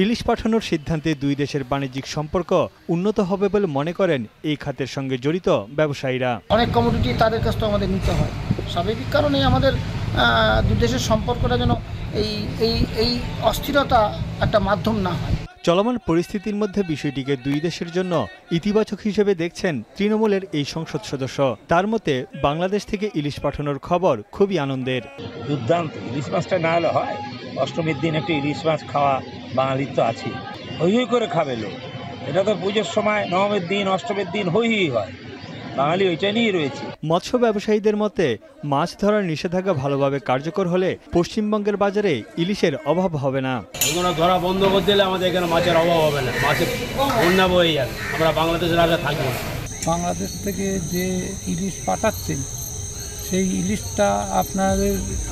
ইলিশ পাঠানোর সিদ্ধান্তে দুই দেশের বাণিজ্যিক সম্পর্ক উন্নত হবে বলে মনে করেন এই খাতের সঙ্গে জড়িত ব্যবসায়ীরা। অনেক কমোডিটি তাদের কাছ থেকে আমাদের নিতে হয়, স্বাভাবিক কারণে আমাদের দুই দেশের সম্পর্কটা যেন এই অস্থিরতা একটা মাধ্যম না হয়। চলমান পরিস্থিতির মধ্যে বিষয়টিকে দুই দেশের জন্য ইতিবাচক হিসেবে দেখছেন তৃণমূলের এই সংসদ সদস্য। তার মতে বাংলাদেশ থেকে ইলিশ পাঠানোর খবর খুবই আনন্দের। দুর্দান্ত, ইলিশ মাছটা না হলে হয়? অষ্টমীর দিন একটু ইলিশ মাছ খাওয়া বাঙালির তো আছে, হই হই করে খাবে লোক। এটা তো পুজোর সময় নবমের দিন অষ্টমীর দিন হই হই হয়, বাঙালি ওইটা নিয়ে রয়েছে। মৎস্য ব্যবসায়ীদের মতে মাছ ধরার নিষেধাজ্ঞা ভালোভাবে কার্যকর হলে পশ্চিমবঙ্গের বাজারে ইলিশের অভাব হবে না। এগুলো ধরা বন্ধ করে দিলে আমাদের এখানে মাছের অভাব হবে না, মাছের বন্যা বয়ে যাবে, আমরা বাংলাদেশের আগে থাকবো না। বাংলাদেশ থেকে যে ইলিশ পাঠাচ্ছেন সেই ইলিশটা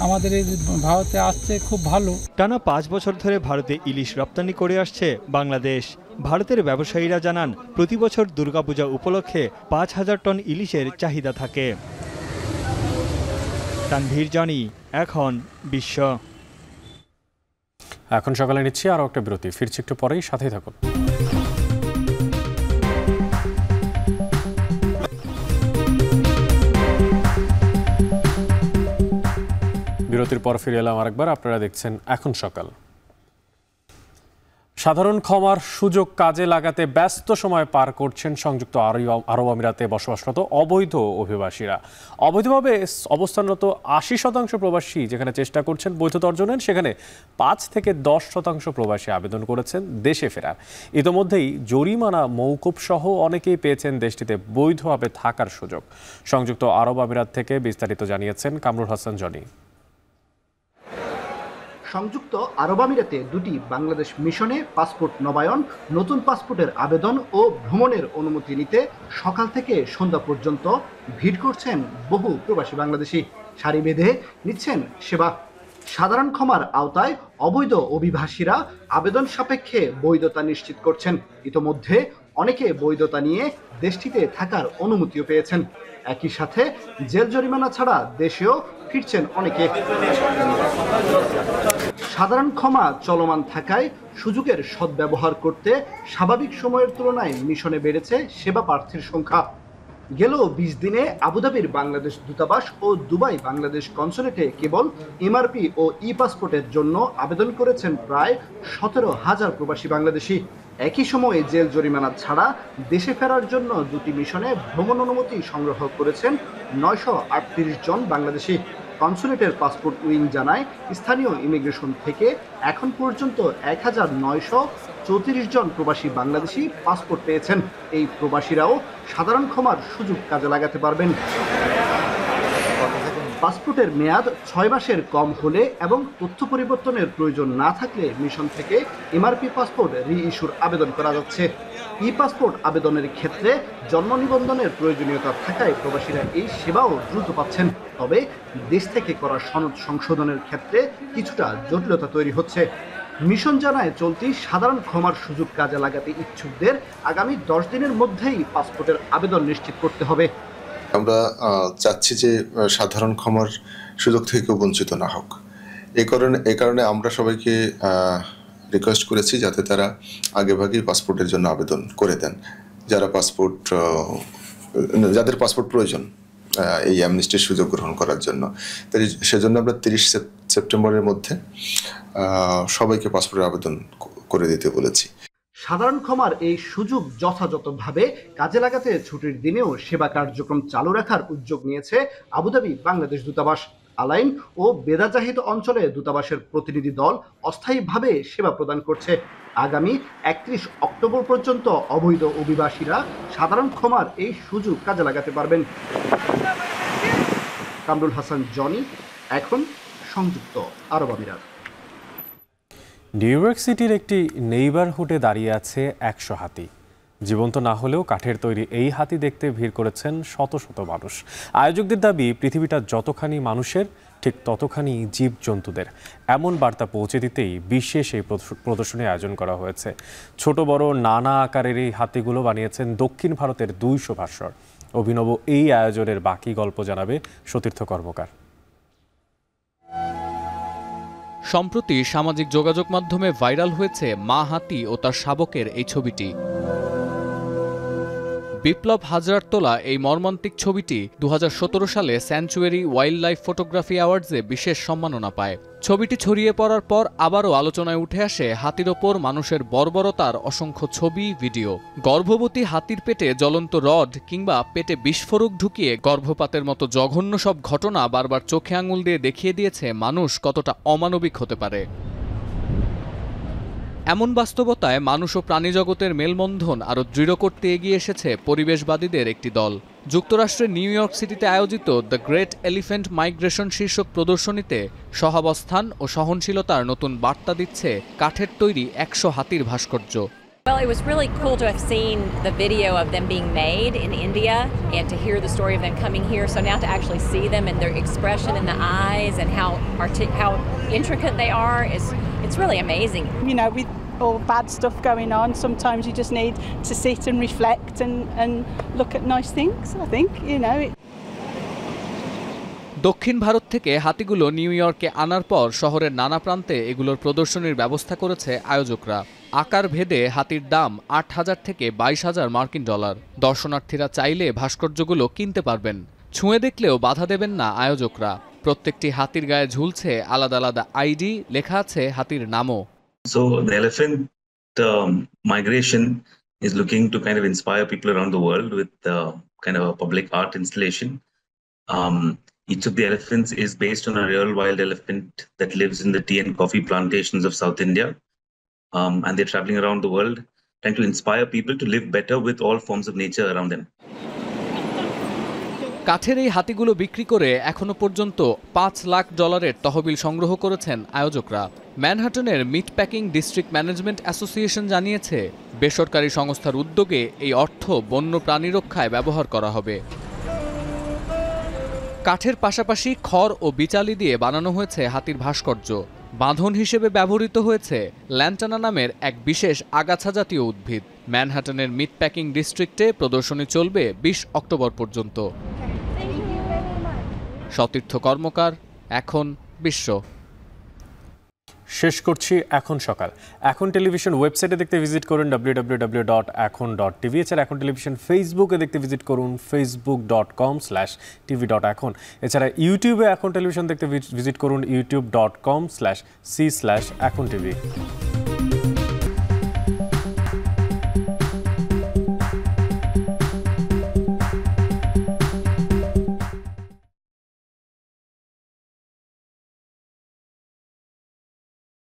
আমাদের ভারতে আসছে খুব ভালো। টানা 5 বছর ধরে ভারতে ইলিশ রপ্তানি করে আসছে বাংলাদেশ। ভারতের ব্যবসায়ীরা জানান প্রতি বছর দুর্গাপূজা উপলক্ষে 5,000 টন ইলিশের চাহিদা থাকে। তানভীর জনি, এখন বিশ্ব। এখন সকালে নিচ্ছি আরও একটা বিরতি, ফিরছি একটু পরেই, সাথেই থাকুন। বিরতির পর ফিরে এলাম আরেকবার। আপনারা দেখছেন এখন সকাল। সাধারণ ক্ষমার সুযোগ কাজে লাগাতে ব্যস্ত সময় পার করছেন সংযুক্ত আরব আমিরাতে বসবাসরত অবৈধ অভিবাসীরা। অবৈধভাবে অবস্থানরত 80% প্রবাসী যেখানে চেষ্টা করছেন বৈধতা অর্জনের, সেখানে 5 থেকে 10% প্রবাসী আবেদন করেছেন দেশে ফেরার। ইতোমধ্যেই জরিমানা মওকুফ সহ অনেকেই পেয়েছেন দেশটিতে বৈধভাবে থাকার সুযোগ। সংযুক্ত আরব আমিরাত থেকে বিস্তারিত জানিয়েছেন কামরুল হাসান জনি। সংযুক্ত আরব আমিরাতে 2টি বাংলাদেশ মিশনে পাসপোর্ট নবায়ন, নতুন পাসপোর্টের আবেদন ও ভ্রমণের অনুমতি নিতে সকাল থেকে সন্ধ্যা পর্যন্ত ভিড় করছেন বহু প্রবাসী বাংলাদেশি। সারি বেঁধে নিচ্ছেন সেবা। সাধারণ ক্ষমার আওতায় অবৈধ অভিবাসীরা আবেদন সাপেক্ষে বৈধতা নিশ্চিত করছেন। ইতোমধ্যে অনেকে বৈধতা নিয়ে দেশটিতে থাকার অনুমতিও পেয়েছেন। একই সাথে জেল জরিমানা ছাড়া দেশেও ফিরছেন অনেকে। সাধারণ ক্ষমা চলমান থাকায় সুযোগের সদ্ব্যবহার করতে স্বাভাবিক সময়ের তুলনায় মিশনে বেড়েছে সেবা প্রার্থীর সংখ্যা। গেল 20 দিনে আবুধাবির বাংলাদেশ দূতাবাস ও দুবাই বাংলাদেশ কনসুলেটে কেবল এমআরপি ও ই পাসপোর্টের জন্য আবেদন করেছেন প্রায় 17,000 প্রবাসী বাংলাদেশি। একই সময়ে জেল জরিমানা ছাড়া দেশে ফেরার জন্য 2টি মিশনে ভ্রমণ অনুমতি সংগ্রহ করেছেন 938 জন বাংলাদেশি। কনসুলেটের পাসপোর্ট উইং জানায়, স্থানীয় ইমিগ্রেশন থেকে এখন পর্যন্ত 1934 জন প্রবাসী বাংলাদেশি পাসপোর্ট পেয়েছেন। এই প্রবাসীরাও সাধারণ ক্ষমার সুযোগ কাজে লাগাতে পারবেন। পাসপোর্টের মেয়াদ 6 মাসের কম হলে এবং তথ্য পরিবর্তনের প্রয়োজন না থাকলে মিশন থেকে এমআরপি পাসপোর্ট রি-ইস্যুর আবেদন করা যাচ্ছে। ই পাসপোর্ট আবেদনের ক্ষেত্রে জন্ম নিবন্ধনের প্রয়োজনীয়তা থাকায় প্রবাসীরা এই সেবাও দ্রুত পাচ্ছেন। তবে দেশ থেকে করা সনদ সংশোধনের ক্ষেত্রে কিছুটা জটিলতা তৈরি হচ্ছে। মিশন জানায়, চলতি সাধারণ ক্ষমার সুযোগ কাজে লাগাতে ইচ্ছুকদের আগামী 10 দিনের মধ্যেই পাসপোর্টের আবেদন নিশ্চিত করতে হবে। আমরা চাচ্ছি যে সাধারণ ক্ষমার সুযোগ থেকে বঞ্চিত না হোক। এই কারণে আমরা সবাইকে রিকোয়েস্ট করেছি যাতে তারা আগেভাগেই পাসপোর্টের জন্য আবেদন করে দেন, যাদের পাসপোর্ট প্রয়োজন এই অ্যামনিস্টির সুযোগ গ্রহণ করার জন্য। তাই সেজন্য আমরা 30 সেপ্টেম্বরের মধ্যে সবাইকে পাসপোর্টের আবেদন করে দিতে বলেছি। সাধারণ ক্ষমার এই সুযোগ যথাযথভাবে কাজে লাগাতে ছুটির দিনেও সেবা কার্যক্রম চালু রাখার উদ্যোগ নিয়েছে আবুধাবি বাংলাদেশ দূতাবাস। আলাইন ও বেদাজাহিদ অঞ্চলে দূতাবাসের প্রতিনিধি দল অস্থায়ীভাবে সেবা প্রদান করছে। আগামী 31 অক্টোবর পর্যন্ত অবৈধ অভিবাসীরা সাধারণ ক্ষমার এই সুযোগ কাজে লাগাতে পারবেন। কামরুল হাসান জনি, এখন সংযুক্ত আরব আমিরাত। নিউ ইয়র্ক সিটির একটি নেইবারহুডে দাঁড়িয়ে আছে 100 হাতি। জীবন্ত না হলেও কাঠের তৈরি এই হাতি দেখতে ভিড় করেছেন শত শত মানুষ। আয়োজকদের দাবি, পৃথিবীটা যতখানি মানুষের ঠিক ততখানি জীবজন্তুদের। এমন বার্তা পৌঁছে দিতেই বিশেষ এই প্রদর্শনীর আয়োজন করা হয়েছে। ছোট বড় নানা আকারের এই হাতিগুলো বানিয়েছেন দক্ষিণ ভারতের 200 ভাস্কর। অভিনব এই আয়োজনের বাকি গল্প জানাবে সতীর্থ কর্মকার। সম্প্রতি সামাজিক যোগাযোগ মাধ্যমে ভাইরাল হয়েছে মা হাতি ও তার শাবকের এই ছবিটি। বিপ্লব হাজরার তোলা এই মর্মান্তিক ছবিটি 2017 সালে স্যাংচুয়ারি ওয়াইল্ড লাইফ ফটোগ্রাফি অ্যাওয়ার্ডসে বিশেষ সম্মাননা পায়। ছবিটি ছড়িয়ে পড়ার পর আবারও আলোচনায় উঠে আসে হাতির ওপর মানুষের বর্বরতার অসংখ্য ছবি, ভিডিও। গর্ভবতী হাতির পেটে জ্বলন্ত রড কিংবা পেটে বিস্ফোরক ঢুকিয়ে গর্ভপাতের মতো জঘন্য সব ঘটনা বারবার চোখে আঙুল দিয়ে দেখিয়ে দিয়েছে মানুষ কতটা অমানবিক হতে পারে। এমন বাস্তবতায় মানুষ ও প্রাণীজগতের মেলবন্ধন আরও দৃঢ় করতে এগিয়ে এসেছে পরিবেশবাদীদের একটি দল। যুক্তরাষ্ট্রের নিউ ইয়র্ক সিটিতে আয়োজিত দ্য গ্রেট এলিফ্যান্ট মাইগ্রেশন শীর্ষক প্রদর্শনীতে সহাবস্থান ও সহনশীলতার নতুন বার্তা দিচ্ছে কাঠের তৈরি 100 হাতির ভাস্কর্য। Well, it was really cool to have seen the video of them being made in India and to hear the story of them coming here. So now to actually see them and their expression in the eyes and how intricate they are it's really amazing. You know, with all bad stuff going on, sometimes you just need to sit and reflect and look at nice things, I think, you know. দক্ষিণ ভারত থেকে হাতিগুলো new ইয়র্কে আনার পর শহরের নানা প্রান্তে এগুলোর প্রদর্শনীর ব্যবস্থা করেছে আয়োজকরা। আকার ভেদে হাতির দাম 8,000 থেকে 22,000 মার্কিন ডলার। দর্শনার্থীরা চাইলে ভাস্কর্যগুলো কিনতে পারবেন। ছুঁয়ে দেখলেও বাধা দেবেন না আয়োজকরা। প্রত্যেকটি হাতির গায়ে ঝুলছে আলাদা আলাদা আইডি, লেখা আছে হাতির নামও। So the elephant migration is looking to kind of inspire people around the world with kind of a public art installation. Each of the elephants is based on a real wild elephant that lives in the tea and coffee plantations of South India. And they're traveling around the world trying to inspire people to live better with all forms of nature around them. কাঠের এই হাতিগুলো বিক্রি করে এখনো পর্যন্ত $5 লাখ তহবিল সংগ্রহ করেছেন আয়োজকরা। ম্যানহাটনের meat packing district management association জানিয়েছে, বেসরকারি সংস্থার উদ্যোগে এই অর্থ বন্য প্রাণী রক্ষায় ব্যবহার করা হবে। কাঠের পাশাপাশি খড় ও বিচালি দিয়ে বানানো হয়েছে হাতির ভাস্কর্য। বাঁধন হিসেবে ব্যবহৃত হয়েছে ল্যান্টানা নামের এক বিশেষ আগাছা জাতীয় উদ্ভিদ। ম্যানহাটনের মিট প্যাকিং ডিস্ট্রিক্টে প্রদর্শনী চলবে 20 অক্টোবর পর্যন্ত। সতীর্থ কর্মকার, এখন বিশ্ব। শেষ করছি এখন সকাল। এখন টেলিভিশন ওয়েবসাইটে দেখতে ভিজিট করুন www.ekhon.tv। এছাড়া এখন টেলিভিশন ফেসবুকে দেখতে ভিজিট করুন facebook.com/tv.ekhon। এছাড়া ইউটিউবে এখন টেলিভিশন দেখতে ভিজিট করুন youtube.com/c/ekhon tv।